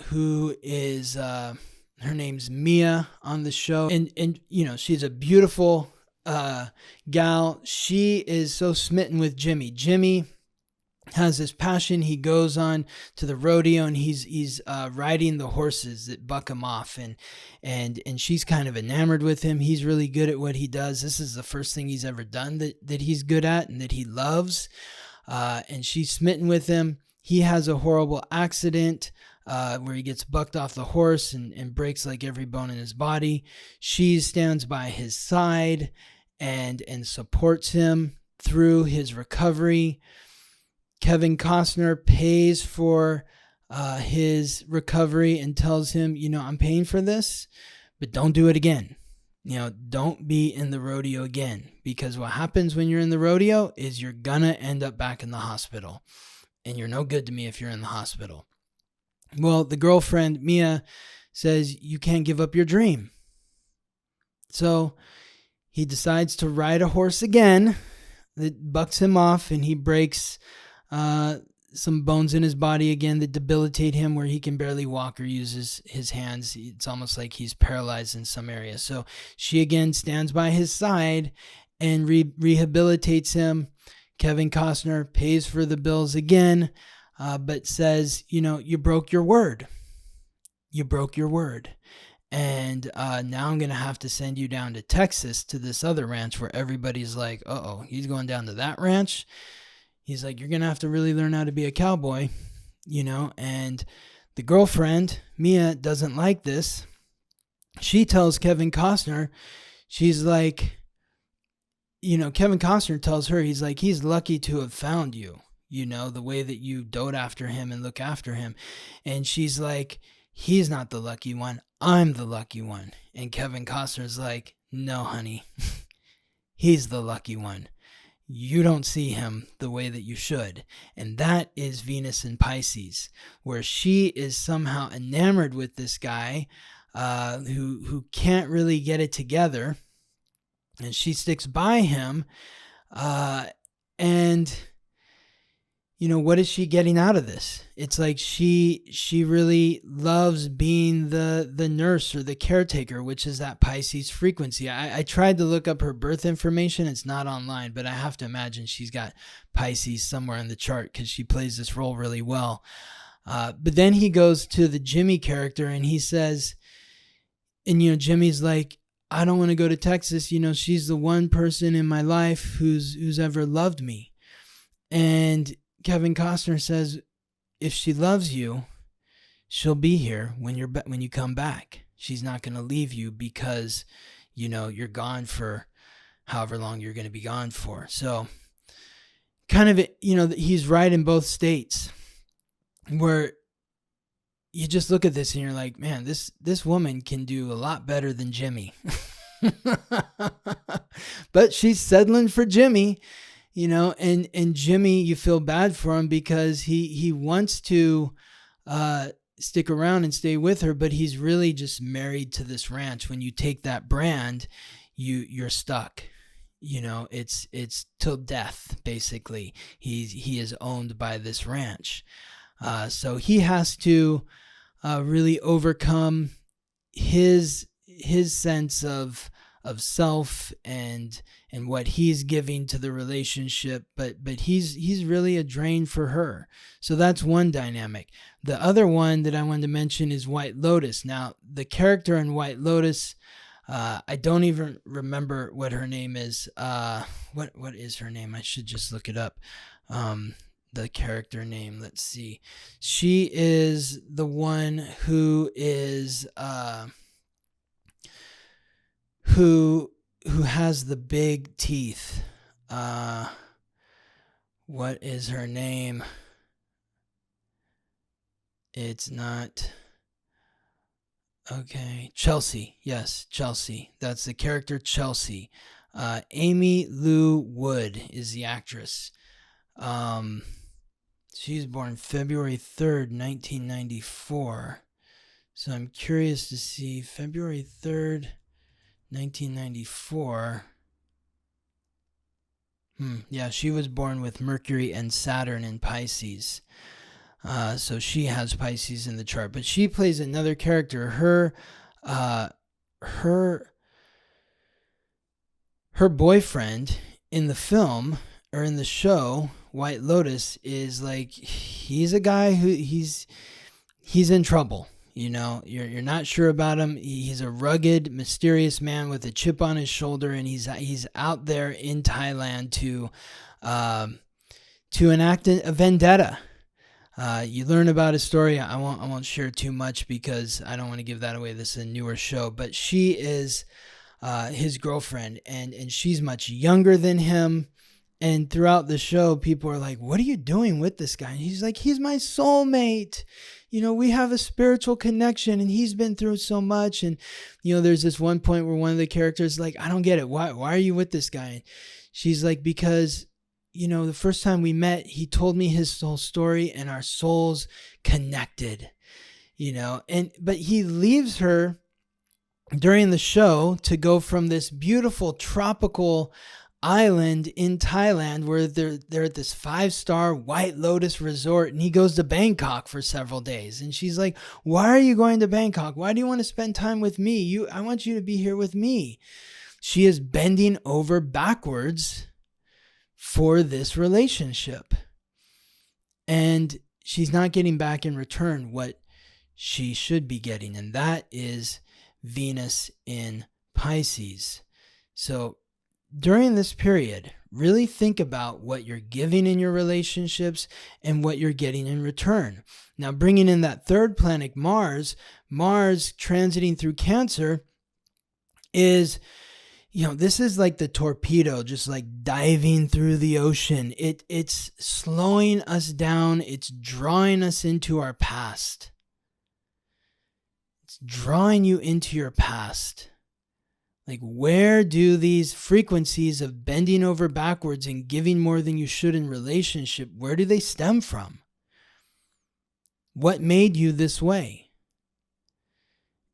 who is her name's Mia on the show, and you know, she's a beautiful gal. She is so smitten with Jimmy. Jimmy has this passion. He goes on to the rodeo and he's riding the horses that buck him off, and she's kind of enamored with him. He's really good at what he does. This is the first thing he's ever done that he's good at and that he loves. And she's smitten with him. He has a horrible accident where he gets bucked off the horse and breaks like every bone in his body. She stands by his side and supports him through his recovery. Kevin Costner pays for his recovery and tells him, you know, I'm paying for this, but don't do it again. You know, don't be in the rodeo again, because what happens when you're in the rodeo is you're gonna end up back in the hospital, and you're no good to me if you're in the hospital. Well, the girlfriend, Mia, says you can't give up your dream. So he decides to ride a horse again that bucks him off, and he breaks some bones in his body again that debilitate him, where he can barely walk or use his hands. It's almost like he's paralyzed in some areas. So she again stands by his side and rehabilitates him. Kevin Costner pays for the bills again, but says, you know, you broke your word. You broke your word. And now I'm going to have to send you down to Texas to this other ranch where everybody's like, uh-oh, he's going down to that ranch? He's like, you're going to have to really learn how to be a cowboy, you know? And the girlfriend, Mia, doesn't like this. She tells Kevin Costner, she's like, you know, Kevin Costner tells her, he's like, he's lucky to have found you, you know, the way that you dote after him and look after him. And she's like, he's not the lucky one. I'm the lucky one. And Kevin Costner's like, no, honey, he's the lucky one. You don't see him the way that you should. And that is Venus in Pisces, where she is somehow enamored with this guy who can't really get it together. And she sticks by him. And, you know, what is she getting out of this? It's like she really loves being the nurse or the caretaker, which is that Pisces frequency. I tried to look up her birth information. It's not online, but I have to imagine she's got Pisces somewhere in the chart because she plays this role really well. But then he goes to the Jimmy character and he says, and, you know, Jimmy's like, I don't want to go to Texas. You know, she's the one person in my life who's ever loved me. And Kevin Costner says, if she loves you, she'll be here when you come back. She's not going to leave you because, you know, you're gone for however long you're going to be gone for. So kind of, you know, he's right in both states, where you just look at this and you're like, man, this woman can do a lot better than Jimmy. But she's settling for Jimmy. You know, and Jimmy, you feel bad for him because he wants to stick around and stay with her, but he's really just married to this ranch. When you take that brand, you're stuck. You know, it's till death, basically. He is owned by this ranch. So he has to really overcome his sense of self and what he's giving to the relationship, but he's really a drain for her. So that's one dynamic. The other one that I wanted to mention is White Lotus. Now, the character in White Lotus, I don't even remember what her name is. What is her name? I should just look it up. The character name. Let's see. She is the one who is who has the big teeth. What is her name? It's not... Okay, Chelsea. Yes, Chelsea. That's the character Chelsea. Amy Lou Wood is the actress. She's born February 3rd, 1994. So I'm curious to see February 3rd, 1994. Yeah, she was born with Mercury and Saturn in Pisces. So she has Pisces in the chart, but she plays another character. Her boyfriend in the film or in the show, White Lotus, is like, he's a guy who he's in trouble. You're not sure about him. He's a rugged, mysterious man with a chip on his shoulder, and he's out there in Thailand to enact a vendetta. You learn about his story. I won't share too much because I don't want to give that away. This is a newer show, but she is his girlfriend, and she's much younger than him. And throughout the show, people are like, "What are you doing with this guy?" And he's like, "He's my soulmate. We have a spiritual connection, and he's been through so much." And there's this one point where one of the characters is like, "I don't get it. Why are you with this guy?" And she's like, "Because the first time we met, he told me his soul story, and our souls connected." But he leaves her during the show to go from this beautiful tropical island in Thailand where they're at this 5-star White Lotus resort, and he goes to Bangkok for several days. And she's like, "Why are you going to Bangkok? Why do you want to spend time with me? I want you to be here with me." She is bending over backwards for this relationship, and she's not getting back in return what she should be getting, and that is Venus in Pisces. So during this period, really think about what you're giving in your relationships and what you're getting in return. Now, bringing in that third planet, Mars transiting through Cancer is, this is like the torpedo, just like diving through the ocean. It's slowing us down. It's drawing us into our past. It's drawing you into your past. Like, where do these frequencies of bending over backwards and giving more than you should in relationship, where do they stem from? What made you this way?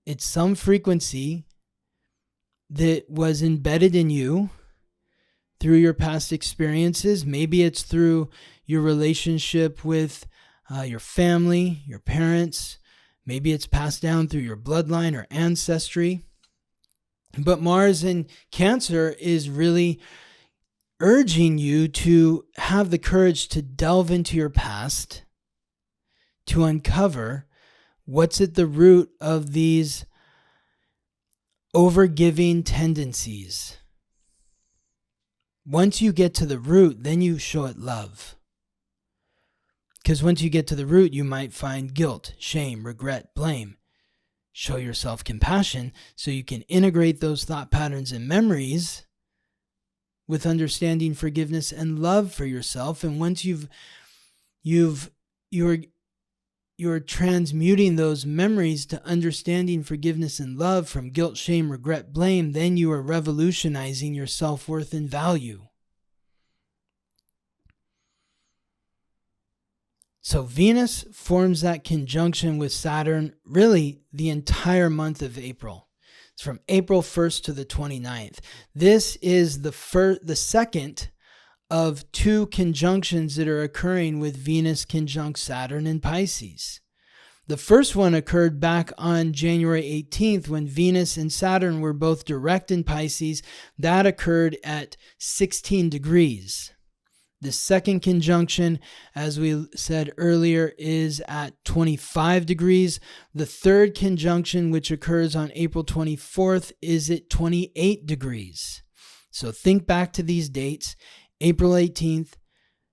It's some frequency that was embedded in you through your past experiences. Maybe it's through your relationship with your family, your parents. Maybe it's passed down through your bloodline or ancestry. But Mars in Cancer is really urging you to have the courage to delve into your past, to uncover what's at the root of these overgiving tendencies. Once you get to the root, then you show it love. Because once you get to the root, you might find guilt, shame, regret, blame. Show yourself compassion so you can integrate those thought patterns and memories with understanding, forgiveness, and love for yourself. And once you're transmuting those memories to understanding, forgiveness, and love from guilt, shame, regret, blame, then you are revolutionizing your self-worth and value. So Venus forms that conjunction with Saturn really the entire month of April. It's from April 1st to the 29th. This is the second of two conjunctions that are occurring with Venus conjunct Saturn in Pisces. The first one occurred back on January 18th when Venus and Saturn were both direct in Pisces. That occurred at 16 degrees. The second conjunction, as we said earlier, is at 25 degrees. The third conjunction, which occurs on April 24th, is at 28 degrees. So think back to these dates: April 18th,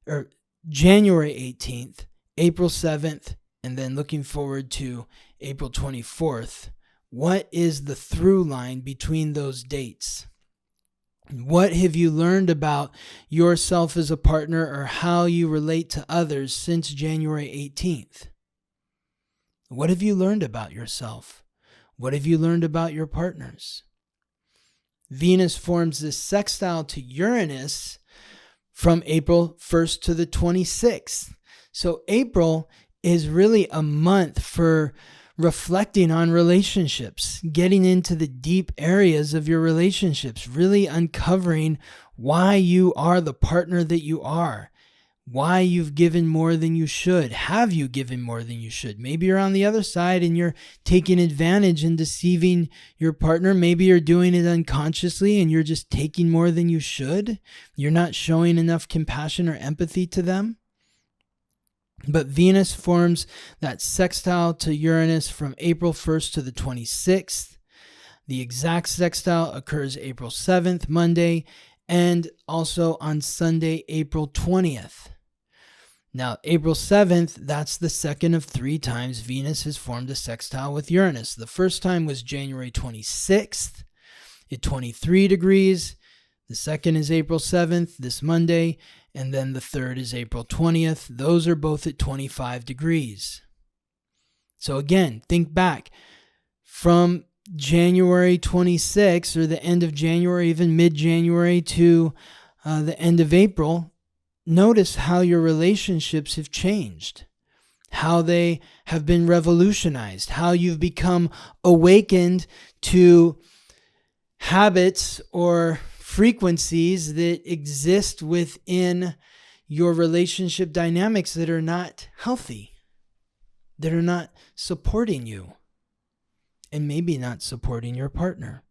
or January 18th, April 7th, and then looking forward to April 24th. What is the through line between those dates? What have you learned about yourself as a partner or how you relate to others since January 18th? What have you learned about yourself? What have you learned about your partners? Venus forms this sextile to Uranus from April 1st to the 26th. So April is really a month for reflecting on relationships, getting into the deep areas of your relationships, really uncovering why you are the partner that you are, why you've given more than you should. Have you given more than you should? Maybe you're on the other side and you're taking advantage and deceiving your partner. Maybe you're doing it unconsciously and you're just taking more than you should. You're not showing enough compassion or empathy to them. But Venus forms that sextile to Uranus from April 1st to the 26th. The exact sextile occurs April 7th, Monday, and also on Sunday, April 20th. Now, April 7th, that's the second of 3 times Venus has formed a sextile with Uranus. The first time was January 26th at 23 degrees. The second is April 7th, this Monday, and then the third is April 20th. Those are both at 25 degrees. So again, think back from January 26th or the end of January, even mid-January to the end of April. Notice how your relationships have changed, how they have been revolutionized, how you've become awakened to habits or frequencies that exist within your relationship dynamics that are not healthy, that are not supporting you, and maybe not supporting your partner.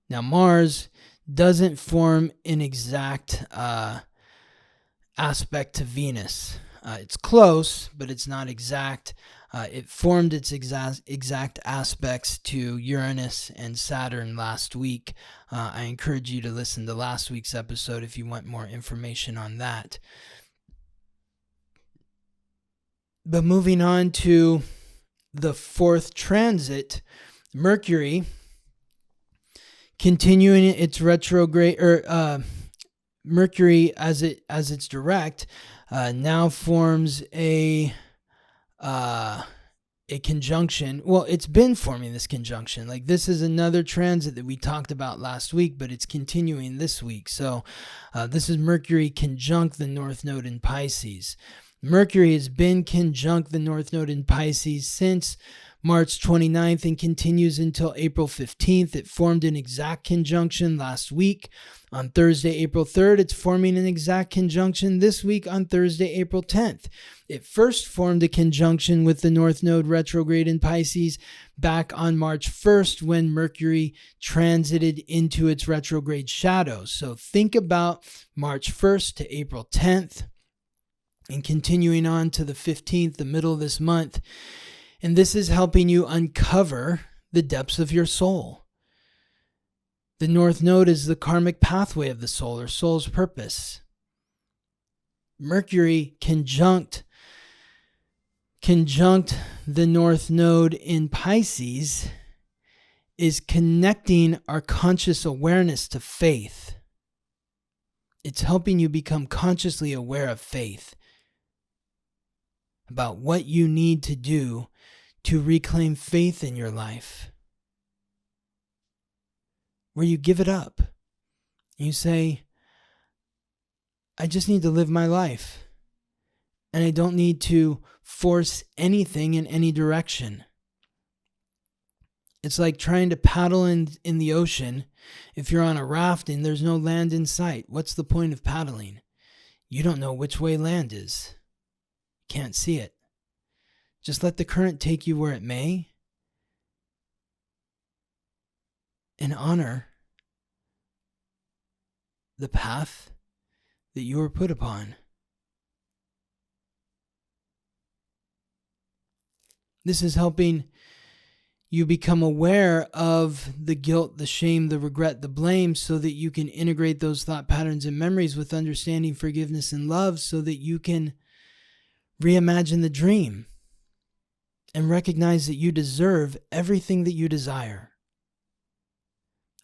Now, Mars doesn't form an exact aspect to Venus. It's close, but it's not exact. It formed its exact aspects to Uranus and Saturn last week. I encourage you to listen to last week's episode if you want more information on that. But moving on to the 4th transit, Mercury, continuing its retrograde, Mercury as it's direct, now forms a conjunction. Well, it's been forming this conjunction. Like, this is another transit that we talked about last week, but it's continuing this week. So this is Mercury conjunct the North Node in Pisces. Mercury has been conjunct the North Node in Pisces since March 29th and continues until April 15th. It formed an exact conjunction last week. On Thursday, April 3rd, it's forming an exact conjunction this week on Thursday, April 10th. It first formed a conjunction with the North Node retrograde in Pisces back on March 1st when Mercury transited into its retrograde shadows. So think about March 1st to April 10th and continuing on to the 15th, the middle of this month. And this is helping you uncover the depths of your soul. The North Node is the karmic pathway of the soul, or soul's purpose. Mercury conjunct the North Node in Pisces is connecting our conscious awareness to faith. It's helping you become consciously aware of faith, about what you need to do to reclaim faith in your life, where you give it up. You say, I just need to live my life, and I don't need to force anything in any direction. It's like trying to paddle in the ocean. If you're on a raft and there's no land in sight, what's the point of paddling? You don't know which way land is. Can't see it. Just let the current take you where it may, and honor the path that you were put upon. This is helping you become aware of the guilt, the shame, the regret, the blame, so that you can integrate those thought patterns and memories with understanding, forgiveness, and love, so that you can reimagine the dream and recognize that you deserve everything that you desire.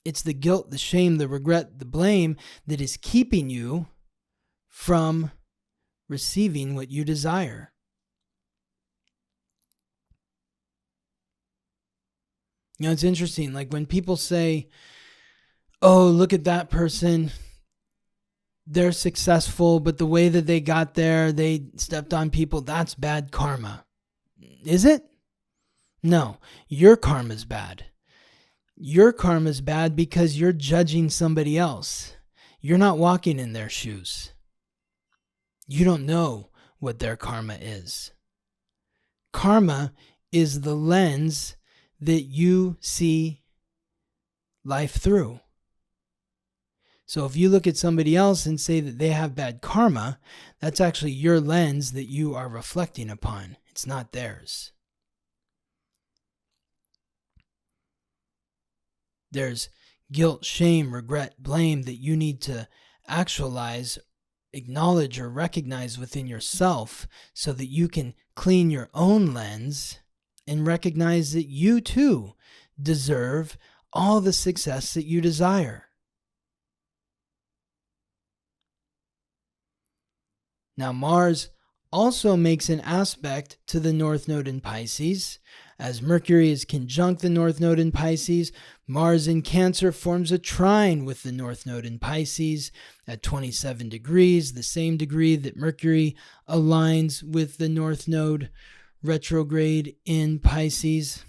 It's the guilt, the shame, the regret, the blame that is keeping you from receiving what you desire. You know, it's interesting. Like when people say, oh, look at that person, they're successful, but the way that they got there, they stepped on people, that's bad karma. Is it? No, your karma's bad. Your karma's bad because you're judging somebody else. You're not walking in their shoes. You don't know what their karma is. Karma is the lens that you see life through. So if you look at somebody else and say that they have bad karma, that's actually your lens that you are reflecting upon. It's not theirs. There's guilt, shame, regret, blame that you need to actualize, acknowledge, or recognize within yourself so that you can clean your own lens and recognize that you too deserve all the success that you desire. Now, Mars also makes an aspect to the North Node in Pisces. As Mercury is conjunct the North Node in Pisces, Mars in Cancer forms a trine with the North Node in Pisces at 27 degrees, the same degree that Mercury aligns with the North Node retrograde in Pisces.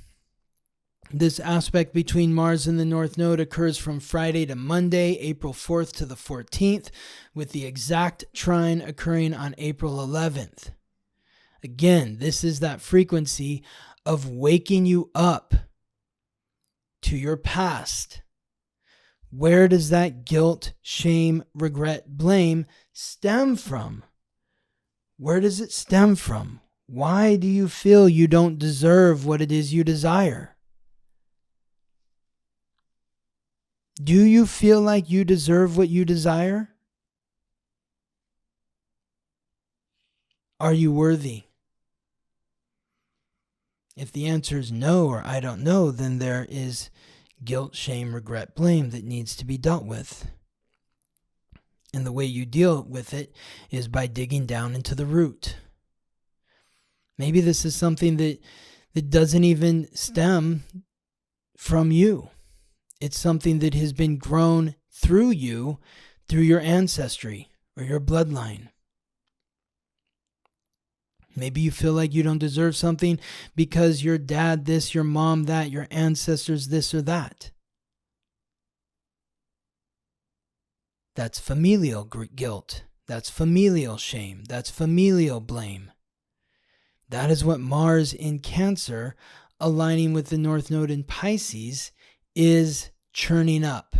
This aspect between Mars and the North Node occurs from Friday to Monday, April 4th to the 14th, with the exact trine occurring on April 11th. Again, this is that frequency of waking you up to your past. Where does that guilt, shame, regret, blame stem from? Where does it stem from? Why do you feel you don't deserve what it is you desire? Do you feel like you deserve what you desire? Are you worthy? If the answer is no or I don't know, then there is guilt, shame, regret, blame that needs to be dealt with. And the way you deal with it is by digging down into the root. Maybe this is something that doesn't even stem from you. It's something that has been grown through you, through your ancestry or your bloodline. Maybe you feel like you don't deserve something because your dad this, your mom that, your ancestors this or that. That's familial guilt. That's familial shame. That's familial blame. That is what Mars in Cancer, aligning with the North Node in Pisces, is churning up.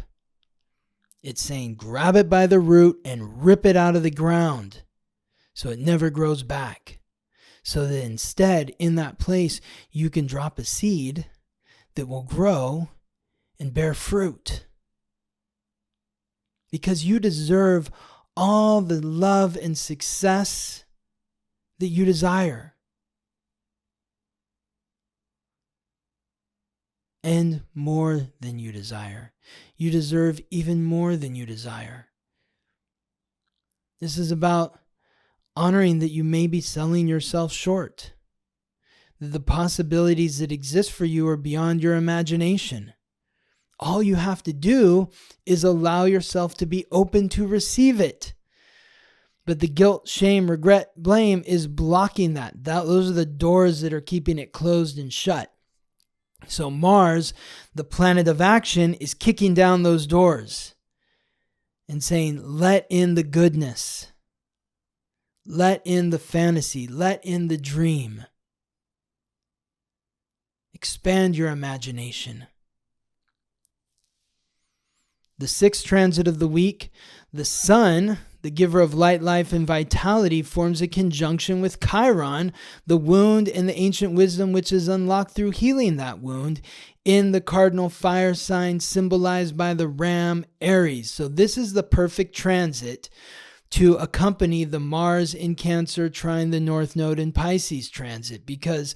It's saying grab it by the root and rip it out of the ground so it never grows back. So that instead, in that place, you can drop a seed that will grow and bear fruit. Because you deserve all the love and success that you desire. And more than you desire. You deserve even more than you desire. This is about honoring that you may be selling yourself short. That the possibilities that exist for you are beyond your imagination. All you have to do is allow yourself to be open to receive it. But the guilt, shame, regret, blame is blocking that. Those are the doors that are keeping it closed and shut. So Mars, the planet of action, is kicking down those doors and saying, let in the goodness. Let in the fantasy. Let in the dream. Expand your imagination. The sixth transit of the week, the Sun, the giver of light, life, and vitality, forms a conjunction with Chiron, the wound and the ancient wisdom which is unlocked through healing that wound, in the cardinal fire sign symbolized by the ram Aries. So this is the perfect transit to accompany the Mars in Cancer trine the North Node in Pisces transit, because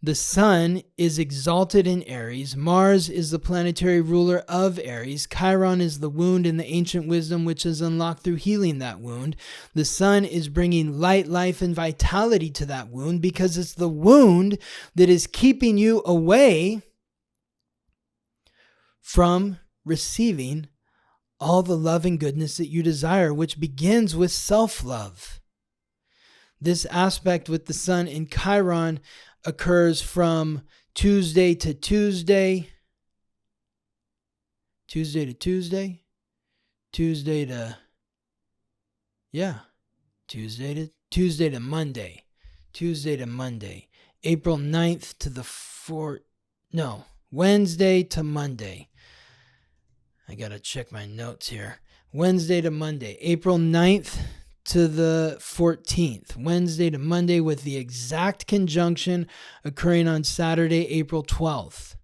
the Sun is exalted in Aries. Mars is the planetary ruler of Aries. Chiron is the wound and the ancient wisdom which is unlocked through healing that wound. The Sun is bringing light, life, and vitality to that wound because it's the wound that is keeping you away from receiving all the love and goodness that you desire, which begins with self-love. This aspect with the sun in Chiron occurs from Tuesday to Tuesday, Tuesday to Tuesday, Tuesday to Monday, Tuesday to Monday, April 9th to the Wednesday to Monday. I got to check my notes here. Wednesday to Monday, April 9th to the 14th, Wednesday to Monday, with the exact conjunction occurring on Saturday, April 12th.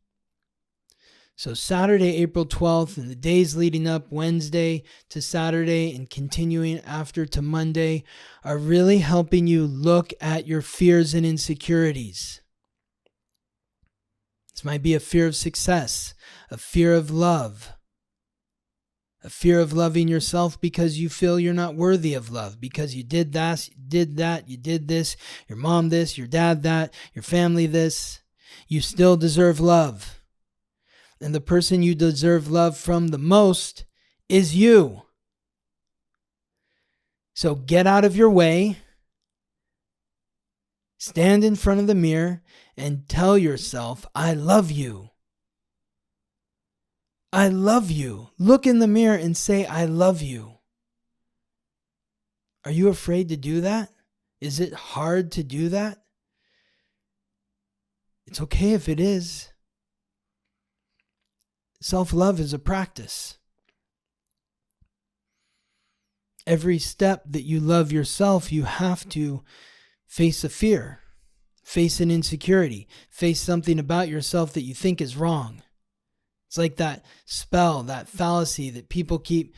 So Saturday, April 12th, and the days leading up, Wednesday to Saturday and continuing after to Monday, are really helping you look at your fears and insecurities. This might be a fear of success, a fear of love, a fear of loving yourself because you feel you're not worthy of love, because you did that, you did this, your mom this, your dad that, your family this. You still deserve love. And the person you deserve love from the most is you. So get out of your way, stand in front of the mirror, and tell yourself, I love you. I love you. Look in the mirror and say, I love you. Are you afraid to do that? Is it hard to do that? It's okay if it is. Self-love is a practice. Every step that you love yourself, you have to face a fear, face an insecurity, face something about yourself that you think is wrong. It's like that spell, that fallacy that people keep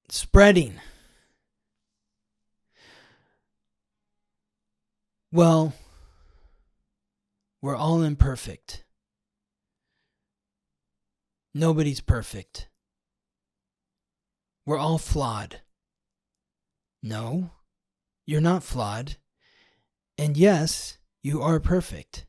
spreading. Well, we're all imperfect. Nobody's perfect. We're all flawed. No, you're not flawed. And yes, you are perfect.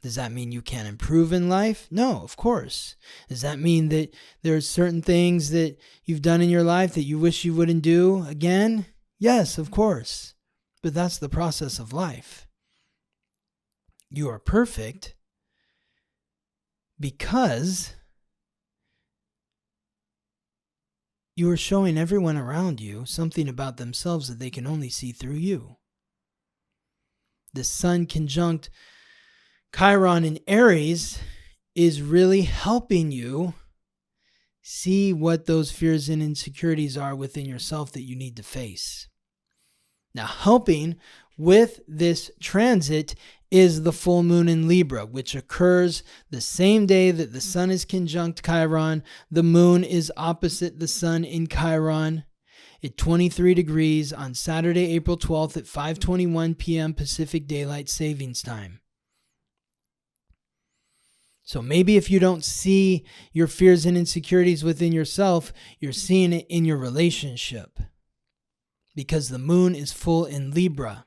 Does that mean you can't improve in life? No, of course. Does that mean that there's certain things that you've done in your life that you wish you wouldn't do again? Yes, of course. But that's the process of life. You are perfect because you are showing everyone around you something about themselves that they can only see through you. The sun conjunct Chiron in Aries is really helping you see what those fears and insecurities are within yourself that you need to face. Now, helping with this transit is the full moon in Libra, which occurs the same day that the sun is conjunct Chiron. The moon is opposite the sun in Chiron at 23 degrees on Saturday, April 12th at 5:21 p.m. Pacific Daylight Savings Time. So maybe if you don't see your fears and insecurities within yourself, you're seeing it in your relationship, because the moon is full in Libra.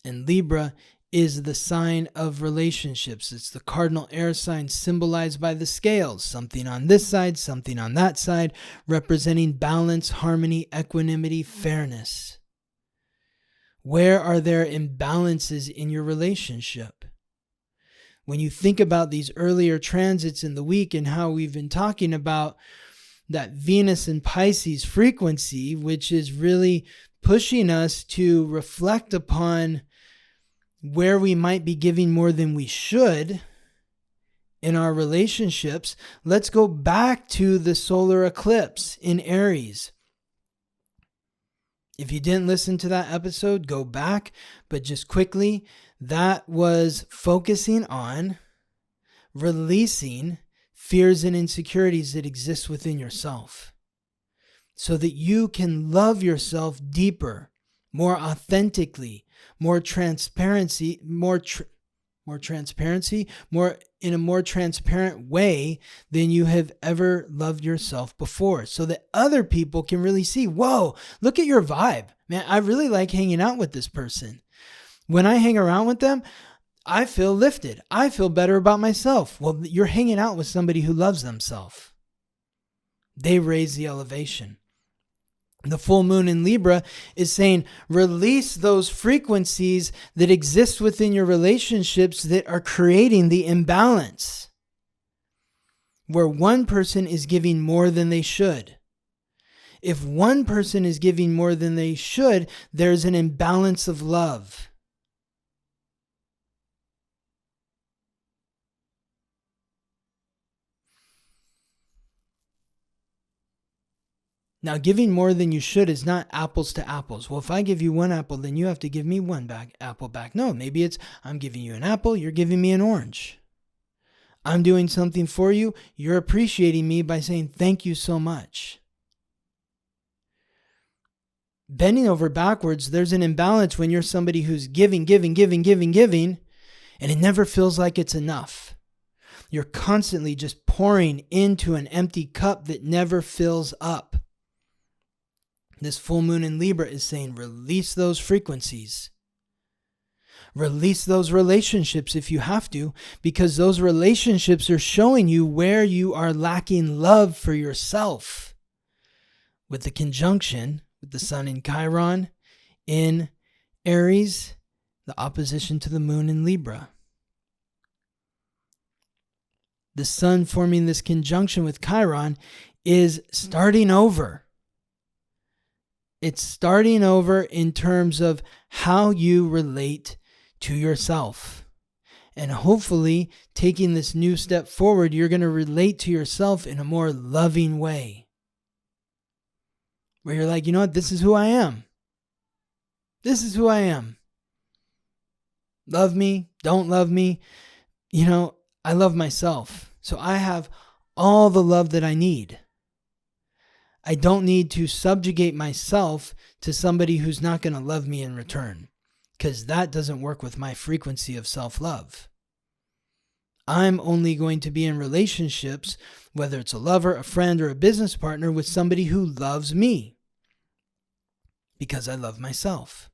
And Libra is the sign of relationships. It's the cardinal air sign symbolized by the scales, something on this side, something on that side, representing balance, harmony, equanimity, fairness. Where are there imbalances in your relationship? When you think about these earlier transits in the week and how we've been talking about that Venus and Pisces frequency, which is really pushing us to reflect upon where we might be giving more than we should in our relationships, let's go back to the solar eclipse in Aries. If you didn't listen to that episode, go back. But just quickly, that was focusing on releasing fears and insecurities that exist within yourself, so that you can love yourself deeper, more authentically, more transparency, more in a more transparent way than you have ever loved yourself before, so that other people can really see, whoa, look at your vibe. Man, I really like hanging out with this person. When I hang around with them, I feel lifted. I feel better about myself. Well, you're hanging out with somebody who loves themselves. They raise the elevation. The full moon in Libra is saying, release those frequencies that exist within your relationships that are creating the imbalance, where one person is giving more than they should. If one person is giving more than they should, there's an imbalance of love. Now, giving more than you should is not apples to apples. Well, if I give you one apple, then you have to give me one apple back. No, maybe it's I'm giving you an apple, you're giving me an orange. I'm doing something for you, you're appreciating me by saying thank you so much. Bending over backwards, there's an imbalance when you're somebody who's giving, and it never feels like it's enough. You're constantly just pouring into an empty cup that never fills up. This full moon in Libra is saying, release those frequencies. Release those relationships if you have to, because those relationships are showing you where you are lacking love for yourself. With the conjunction, with the sun in Chiron, in Aries, the opposition to the moon in Libra. The sun forming this conjunction with Chiron is starting over. It's starting over in terms of how you relate to yourself. And hopefully, taking this new step forward, you're going to relate to yourself in a more loving way. Where you're like, you know what? This is who I am. This is who I am. Love me, don't love me. You know, I love myself. So I have all the love that I need. I don't need to subjugate myself to somebody who's not going to love me in return, because that doesn't work with my frequency of self-love. I'm only going to be in relationships, whether it's a lover, a friend, or a business partner, with somebody who loves me, because I love myself.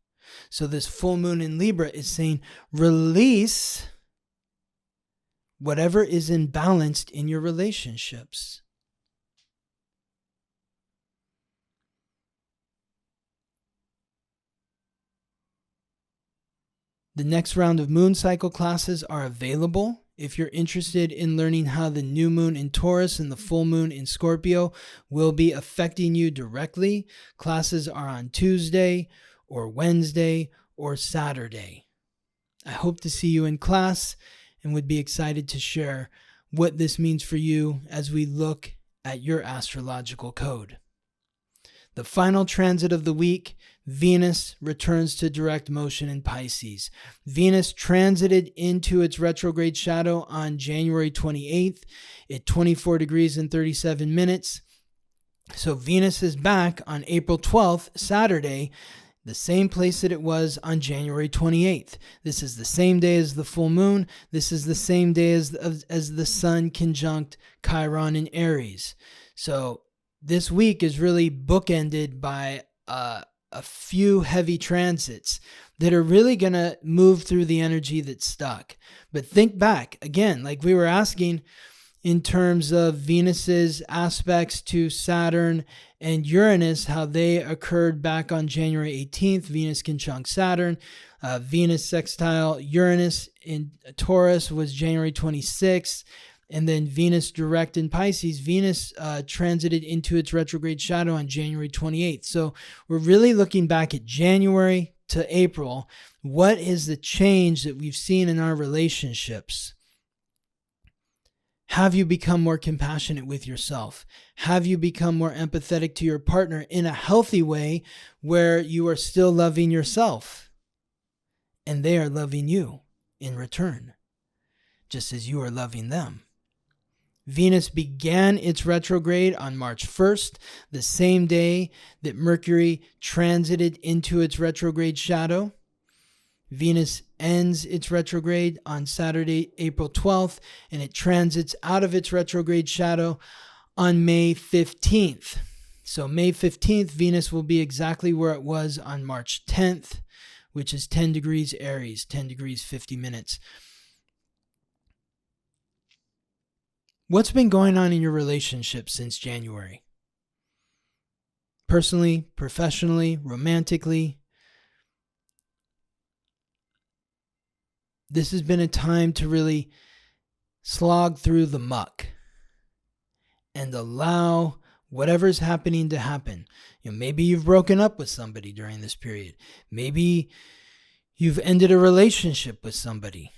So this full moon in Libra is saying, release whatever is imbalanced in your relationships. The next round of moon cycle classes are available. If you're interested in learning how the new moon in Taurus and the full moon in Scorpio will be affecting you directly, classes are on Tuesday or Wednesday or Saturday. I hope to see you in class and would be excited to share what this means for you as we look at your astrological code. The final transit of the week, Venus returns to direct motion in Pisces. Venus transited into its retrograde shadow on January 28th at 24 degrees and 37 minutes. So Venus is back on April 12th, Saturday, the same place that it was on January 28th. This is the same day as the full moon. This is the same day as the sun conjunct Chiron in Aries. So this week is really bookended by a few heavy transits that are really going to move through the energy that's stuck. But think back, again, like we were asking in terms of Venus's aspects to Saturn and Uranus, how they occurred back on January 18th, Venus conjunct Saturn. Venus sextile Uranus in Taurus was January 26th. And then Venus direct in Pisces, Venus transited into its retrograde shadow on January 28th. So we're really looking back at January to April. What is the change that we've seen in our relationships? Have you become more compassionate with yourself? Have you become more empathetic to your partner in a healthy way where you are still loving yourself and they are loving you in return, just as you are loving them? Venus began its retrograde on March 1st, the same day that Mercury transited into its retrograde shadow. Venus ends its retrograde on Saturday, April 12th, and it transits out of its retrograde shadow on May 15th. So May 15th, Venus will be exactly where it was on March 10th, which is 10 degrees Aries, 10 degrees 50 minutes. What's been going on in your relationship since January? Personally, professionally, romantically? This has been a time to really slog through the muck and allow whatever's happening to happen. Maybe you've broken up with somebody during this period. Maybe you've ended a relationship with somebody.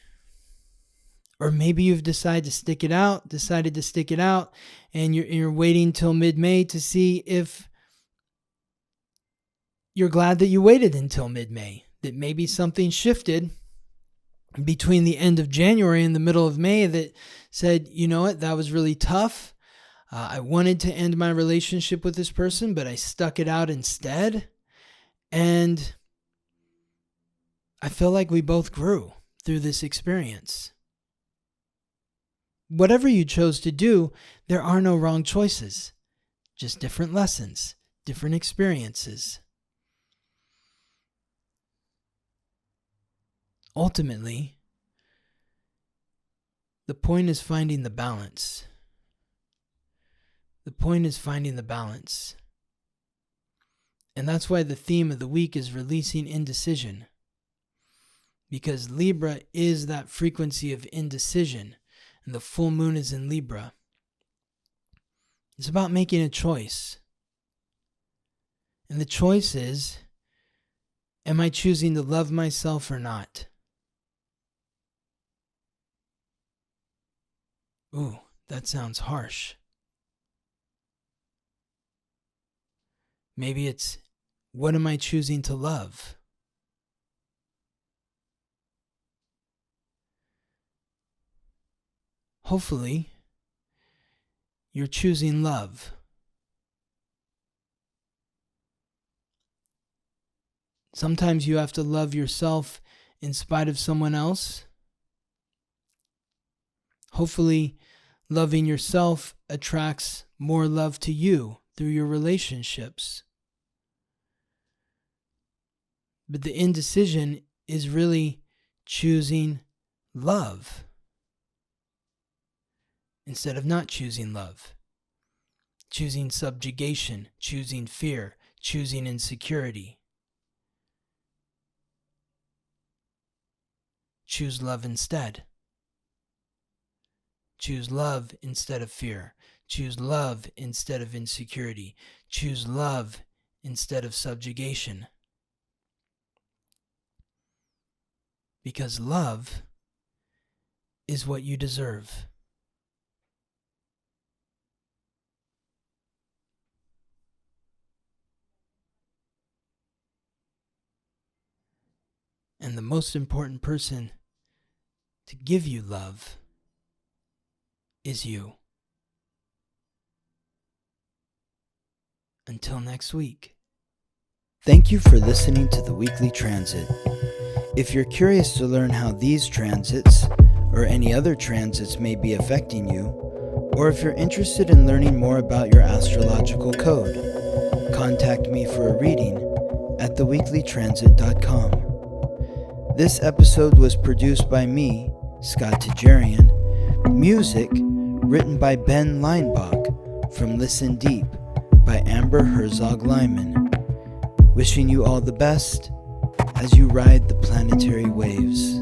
Or maybe you've decided to stick it out, and you're waiting till mid-May to see if you're glad that you waited until mid-May, that maybe something shifted between the end of January and the middle of May that said, you know what, that was really tough. I wanted to end my relationship with this person, but I stuck it out instead. And I feel like we both grew through this experience. Whatever you chose to do, there are no wrong choices, just different lessons, different experiences. Ultimately, the point is finding the balance. The point is finding the balance. And that's why the theme of the week is releasing indecision. Because Libra is that frequency of indecision, and the full moon is in Libra. It's about making a choice. And the choice is, am I choosing to love myself or not? Ooh, that sounds harsh. Maybe it's, what am I choosing to love? Hopefully, you're choosing love. Sometimes you have to love yourself in spite of someone else. Hopefully, loving yourself attracts more love to you through your relationships. But the indecision is really choosing love instead of not choosing love. Choosing subjugation, choosing fear, choosing insecurity. Choose love instead. Choose love instead of fear. Choose love instead of insecurity. Choose love instead of subjugation. Because love is what you deserve. And the most important person to give you love is you. Until next week. Thank you for listening to the weekly transit. If you're curious to learn how these transits or any other transits may be affecting you, or if you're interested in learning more about your astrological code, contact me for a reading at theweeklytransit.com. This episode was produced by me, Scott Tajarian. Music written by Ben Leinbach from Listen Deep by Amber Herzog-Lyman. Wishing you all the best as you ride the planetary waves.